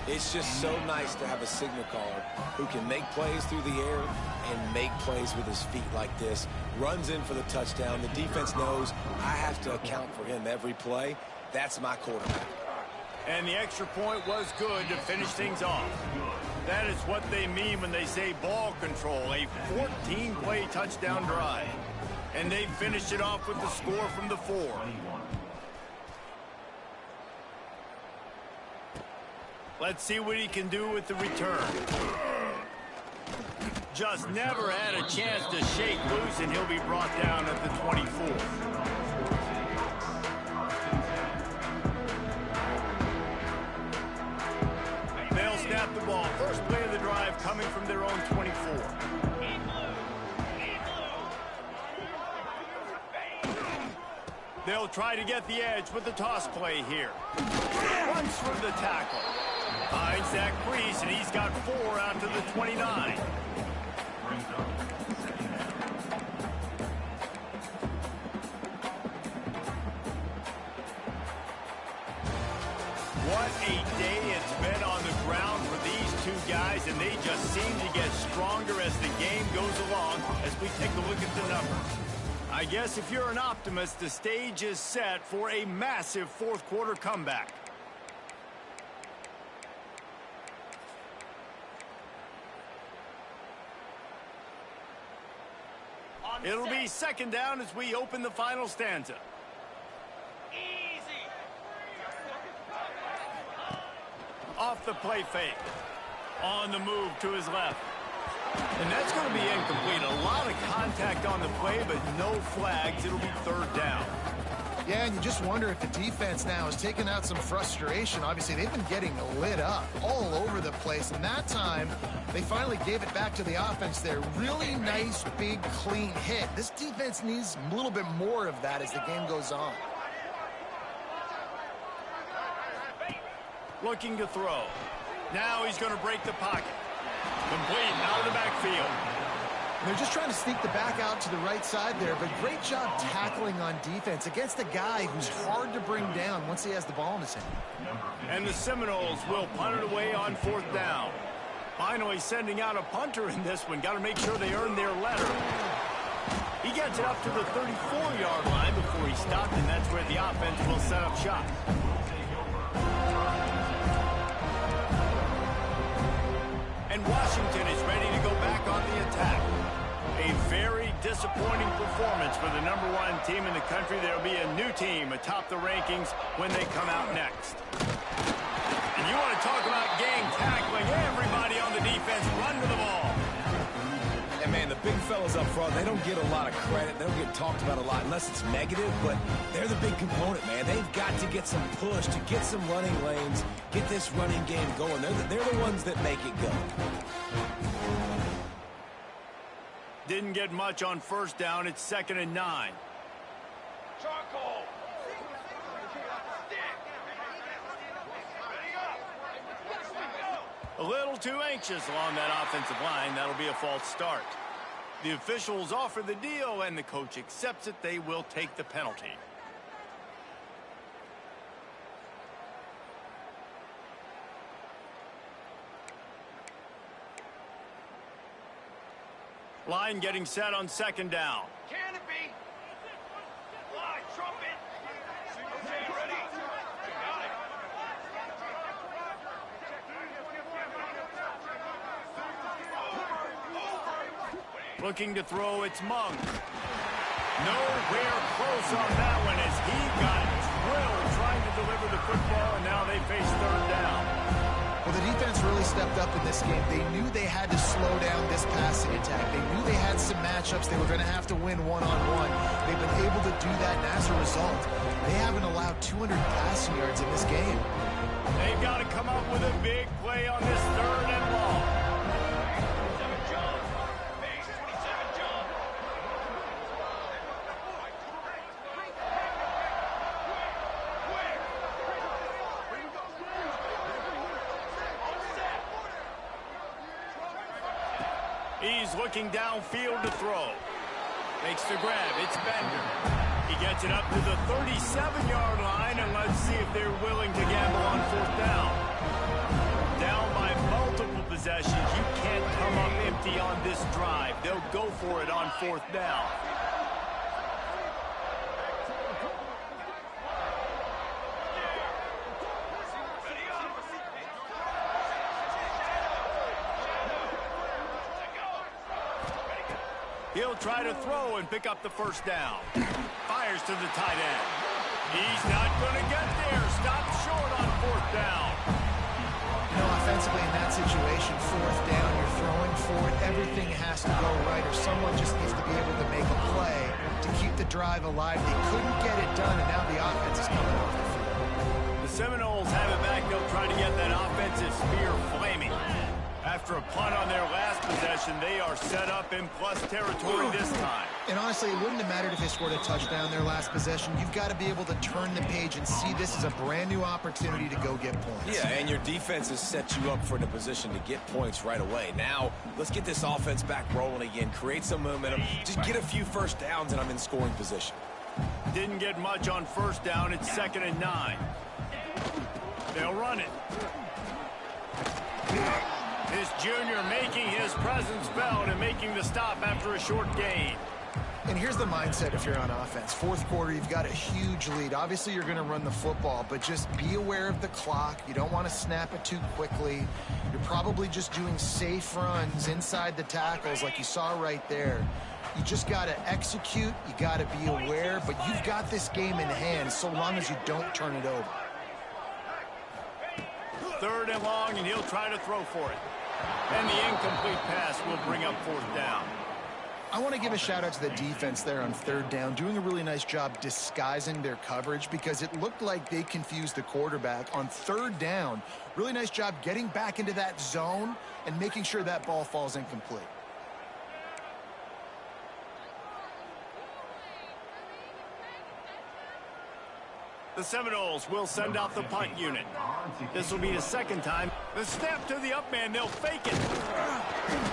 It's just so nice to have a signal caller who can make plays through the air and make plays with his feet like this. Runs in for the touchdown. The defense knows I have to account for him every play. That's my quarterback. And the extra point was good to finish things off. That is what they mean when they say ball control, a 14-play touchdown drive. And they finished it off with the score from the 4. Let's see what he can do with the return. Just never had a chance to shake loose, and he'll be brought down at the 24. They'll snap the ball. First play of the drive coming from their own 24. They'll try to get the edge with the toss play here. Runs for the tackle. Finds that crease, and he's got 4 out to the 29. What a day it's been on the ground for these 2 guys, and they just seem to get stronger as the game goes along as we take a look at the numbers. I guess if you're an optimist, the stage is set for a massive fourth quarter comeback. It'll be second down as we open the final stanza. Easy. Off the play fake. On the move to his left. And that's going to be incomplete. A lot of contact on the play, but no flags. It'll be third down. Yeah, and you just wonder if the defense now is taking out some frustration. Obviously, they've been getting lit up all over the place. And that time, they finally gave it back to the offense there. Really nice, big, clean hit. This defense needs a little bit more of that as the game goes on. Looking to throw. Now he's going to break the pocket. Complete out of the backfield. They're just trying to sneak the back out to the right side there, but great job tackling on defense against a guy who's hard to bring down once he has the ball in his hand. And the Seminoles will punt it away on fourth down. Finally sending out a punter in this one. Got to make sure they earn their letter. He gets it up to the 34-yard line before he stopped, and that's where the offense will set up shop. And Washington is ready to go back on the attack. A very disappointing performance for the #1 team in the country. There will be a new team atop the rankings when they come out next. And you want to talk about game fellas up front, they don't get a lot of credit. They don't get talked about a lot unless it's negative, but they're the big component, man. They've got to get some push, to get some running lanes, get this running game going. They're the ones that make it go. Didn't get much on first down. It's 2nd and 9. Charcoal. A little too anxious along that offensive line. That'll be a false start. The officials offer the deal, and the coach accepts it. They will take the penalty. Line getting set on 2nd down. Canopy. Fly, trumpet. Okay, ready. Got it. Looking to throw, it's Monk. Nowhere close on that one as he got drilled trying to deliver the football, and now they face 3rd down. Well, the defense really stepped up in this game. They knew they had to slow down this passing attack. They knew they had some matchups they were going to have to win one-on-one. They've been able to do that, and as a result, they haven't allowed 200 passing yards in this game. They've got to come up with a big play on this 3rd and long. 7 John. Base 27 John. He's looking downfield to throw. Makes the grab. It's Bender. He gets it up to the 37-yard line, and let's see if they're willing to gamble on 4th down. Down by multiple possessions. You can't come up empty on this drive. They'll go for it on 4th down. He'll try to throw and pick up the 1st down. Fires to the tight end. He's not going to get there. Stopped short on 4th down. You know, offensively in that situation, 4th down, you're throwing for it. Everything has to go right, or someone just needs to be able to make a play to keep the drive alive. They couldn't get it done, and now the offense is coming off the field. The Seminoles have it back. They'll try to get that offensive spear flaming. After a punt on their last possession, they are set up in plus territory this time. And honestly, it wouldn't have mattered if they scored a touchdown their last possession. You've got to be able to turn the page and see this as a brand new opportunity to go get points. Yeah, and your defense has set you up for a position to get points right away. Now, let's get this offense back rolling again, create some momentum, just get a few 1st downs, and I'm in scoring position. Didn't get much on 1st down. It's 2nd and 9. They'll run it. This junior making his presence felt and making the stop after a short gain. And here's the mindset if you're on offense. 4th quarter, you've got a huge lead. Obviously, you're going to run the football, but just be aware of the clock. You don't want to snap it too quickly. You're probably just doing safe runs inside the tackles like you saw right there. You just got to execute. You got to be aware, but you've got this game in hand so long as you don't turn it over. 3rd and long, and he'll try to throw for it. And the incomplete pass will bring up 4th down. I want to give a shout out to the defense there on 3rd down, doing a really nice job disguising their coverage because it looked like they confused the quarterback on 3rd down. Really nice job getting back into that zone and making sure that ball falls incomplete. The Seminoles will send out the punt unit. This will be the 2nd time. The snap to the up man, they'll fake it.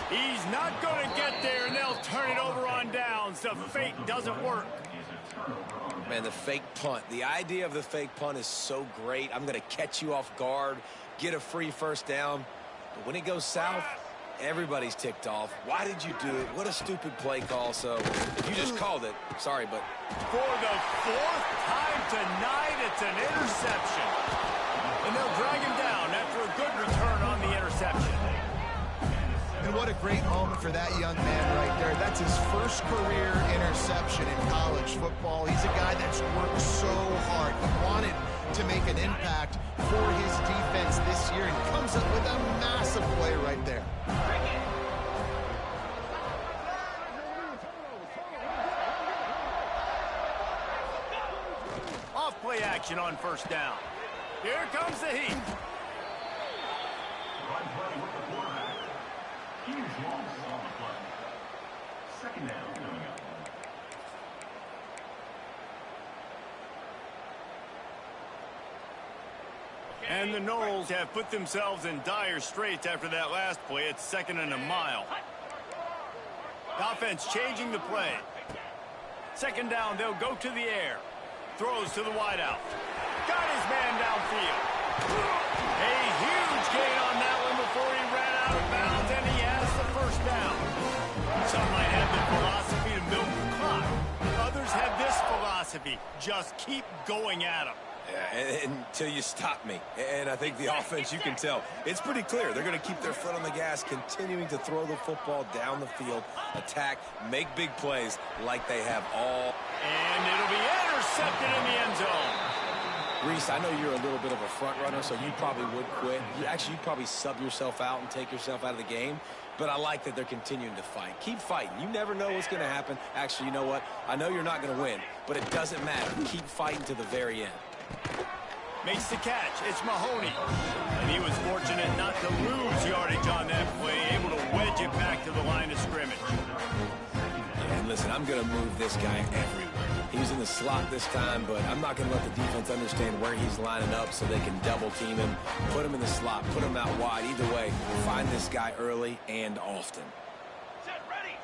He's not going to get there, and they'll turn it over on downs. The fake doesn't work. Man, the fake punt. The idea of the fake punt is so great. I'm going to catch you off guard, get a free 1st down. But when it goes south, everybody's ticked off. Why did you do it? What a stupid play call. So you just called it. Sorry, but for the 4th time tonight, it's an interception. And they'll drag him down after a good return on the interception. And what a great moment for that young man right there. That's his first career interception in college football. He's a guy that's worked so hard. He wanted to make an impact for his defense this year, and comes up with a massive play right there. action on first down. Here comes the heat. Run play with the quarterback. Here's Moss on the play. Second down coming up. And the Noles have put themselves in dire straits after that last play. It's 2nd and a mile. The offense changing the play. 2nd down, they'll go to the air. Throws to the wideout. Got his man downfield. A huge gain on that one before he ran out of bounds, and he has the first down. Some might have the philosophy to milk the clock. Others have this philosophy. Just keep going at them. Yeah, until you stop me. And I think the offense, you can tell, it's pretty clear. They're going to keep their foot on the gas, continuing to throw the football down the field, attack, make big plays like they have all. And it'll be intercepted in the end zone. Reese, I know you're a little bit of a front runner, so you probably would quit. You'd probably sub yourself out and take yourself out of the game. But I like that they're continuing to fight. Keep fighting. You never know what's going to happen. Actually, you know what? I know you're not going to win, but it doesn't matter. Keep fighting to the very end. Makes the catch. It's Mahoney. And he was fortunate not to lose yardage on that play, able to wedge it back to the line of scrimmage. And listen, I'm going to move this guy everywhere. He's in the slot this time, but I'm not going to let the defense understand where he's lining up so they can double team him, put him in the slot, put him out wide. Either way, find this guy early and often. Set, ready.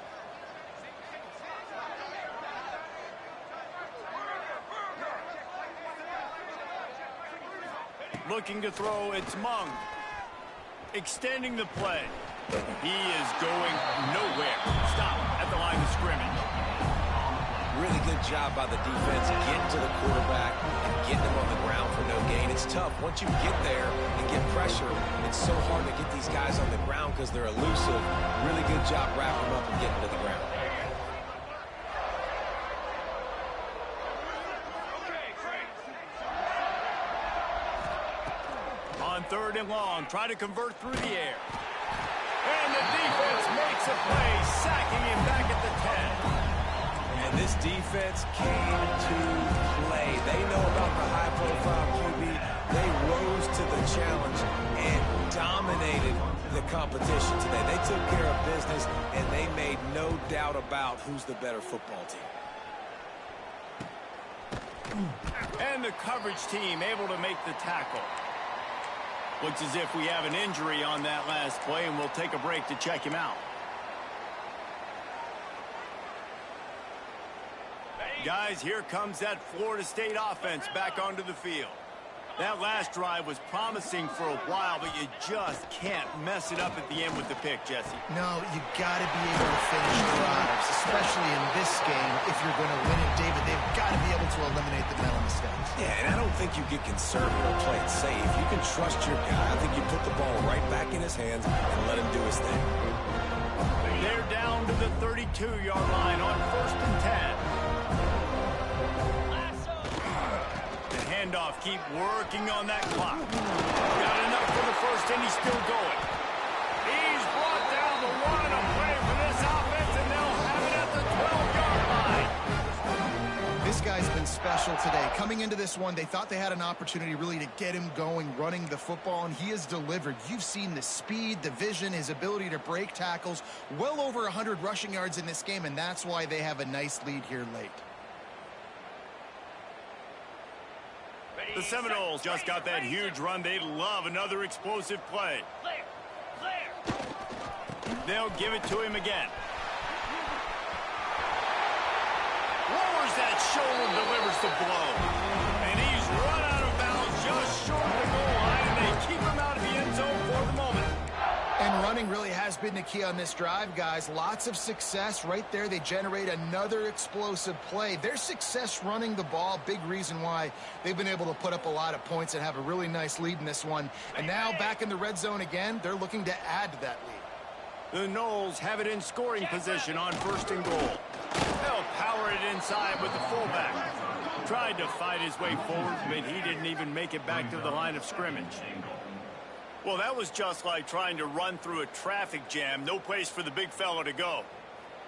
Looking to throw, it's Mung. Extending the play. He is going nowhere. Stop at the line of scrimmage. Really good job by the defense getting to the quarterback and getting him on the ground for no gain. It's tough. Once you get there and get pressure, it's so hard to get these guys on the ground because they're elusive. Really good job wrapping them up and getting to the ground. On 3rd and long, try to convert through the air. And the defense makes a play, sacking him back at the 10. And this defense came to play. They know about the high-profile QB. They rose to the challenge and dominated the competition today. They took care of business, and they made no doubt about who's the better football team. And the coverage team able to make the tackle. Looks as if we have an injury on that last play, and we'll take a break to check him out. Guys, here comes that Florida State offense back onto the field. That last drive was promising for a while, but you just can't mess it up at the end with the pick, Jesse. No, you got to be able to finish drives, especially in this game. If you're going to win it, David, they've got to be able to eliminate the mental mistakes. Yeah, and I don't think you get conservative or play it safe. You can trust your guy. I think you put the ball right back in his hands and let him do his thing. They're down to the 32-yard line on 1st and 10. Handoff, keep working on that clock. Got enough for the first, and he's still going. He's brought down the one on play for this offense, and they'll have it at the 12-yard line. This guy's been special today. Coming into this one, they thought they had an opportunity really to get him going, running the football, and he has delivered. You've seen the speed, the vision, his ability to break tackles. Well over 100 rushing yards in this game, and that's why they have a nice lead here late. The Seminoles just got that huge run. They love another explosive play. They'll give it to him again. Lowers that shoulder, delivers the blow. And he's run out of bounds just short of the goal line, and they keep him out of the end zone for the moment. And running really has been the key on this drive, guys. Lots of success right there. They generate another explosive play. Their success running the ball, big reason why they've been able to put up a lot of points and have a really nice lead in this one. And now back in the red zone again, they're looking to add to that lead. The Noles have it in scoring position on 1st and goal. They'll power it inside with the fullback. Tried to fight his way forward, but he didn't even make it back to the line of scrimmage. Well, that was just like trying to run through a traffic jam. No place for the big fella to go.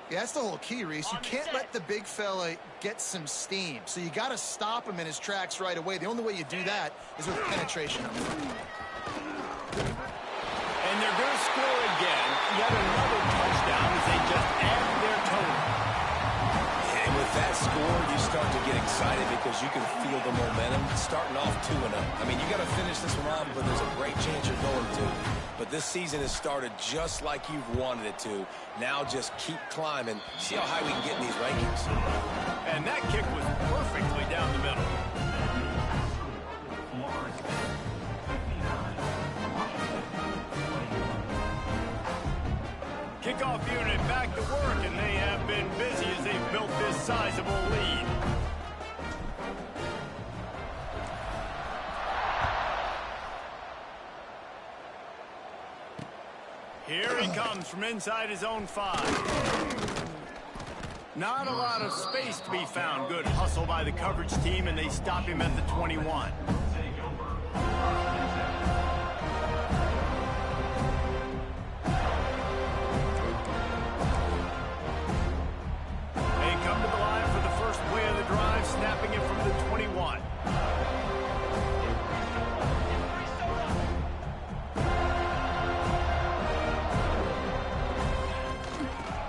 Yeah, that's the whole key, Reese. You can't let the big fella get some steam. So you got to stop him in his tracks right away. The only way you do that is with penetration. And they're going to score again. Yet another touchdown as they just add their total. And with that score, you start to get excited because you can feel the momentum starting off 2-0. I mean, you got to finish this one off, but there's a great chance you're going to. But this season has started just like you've wanted it to. Now just keep climbing. See how high we can get in these rankings. And that kick was perfectly down the middle. Florida 59, Washington 21. Kickoff unit back to work, and they have been busy as they've built this sizable lead. Here he comes from inside his own 5. Not a lot of space to be found. Good hustle by the coverage team, and they stop him at the 21. They come to the line for the first play of the drive, snapping it from the 21.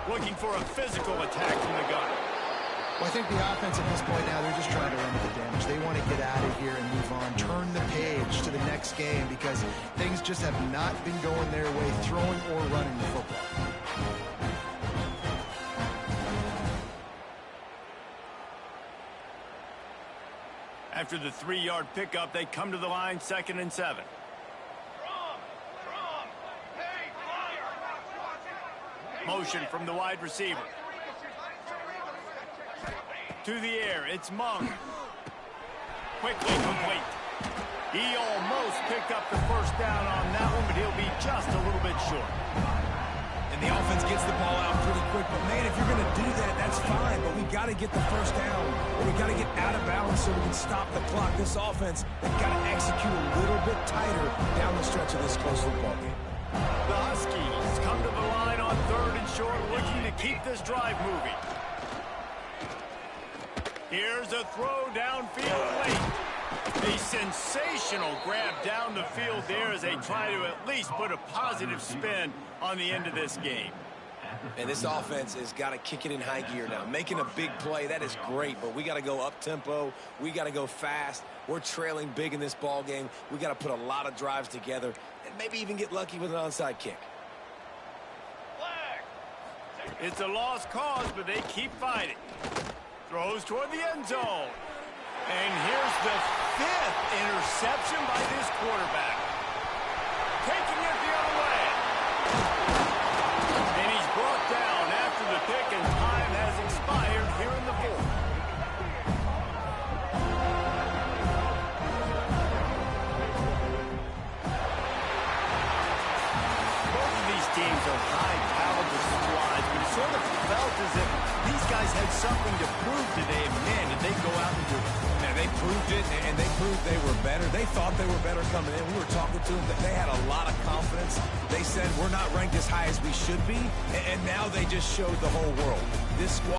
Looking for a physical attack from the gun. Well, I think the offense at this point now, they're just trying to limit the damage. They want to get out of here and move on, turn the page to the next game because things just have not been going their way, throwing or running the football. After the 3-yard pickup, they come to the line, 2nd and 7. Motion from the wide receiver. To the air, it's Monk. Quickly complete. He almost picked up the first down on that one, but he'll be just a little bit short. And the offense gets the ball out pretty quick. But, man, if you're going to do that, that's fine. But we got to get the first down. Or we got to get out of bounds so we can stop the clock. This offense, they've got to execute a little bit tighter down the stretch of this close football game. The Huskies come to the line on 3rd and short, looking to keep this drive moving. Here's a throw downfield late. A sensational grab down the field there as they try to at least put a positive spin on the end of this game. And this offense has got to kick it in high gear now. Making a big play, that is great, but we got to go up-tempo. We got to go fast. We're trailing big in this ball game. We got to put a lot of drives together and maybe even get lucky with an onside kick. It's a lost cause, but they keep fighting. Throws toward the end zone. And here's the 5th interception by this quarterback. Taking it the other way. And he's brought down after the pick, and time has expired here in the 4th. Both of these teams are high-caliber squads, but it sort of felt as if these guys had something to prove today, and man, did they go out and do it. Man, they proved it, and they proved they were better. They thought they were better coming in. We were talking to them. They had a lot of confidence. They said, we're not ranked as high as we should be, and now they just showed the whole world. This squad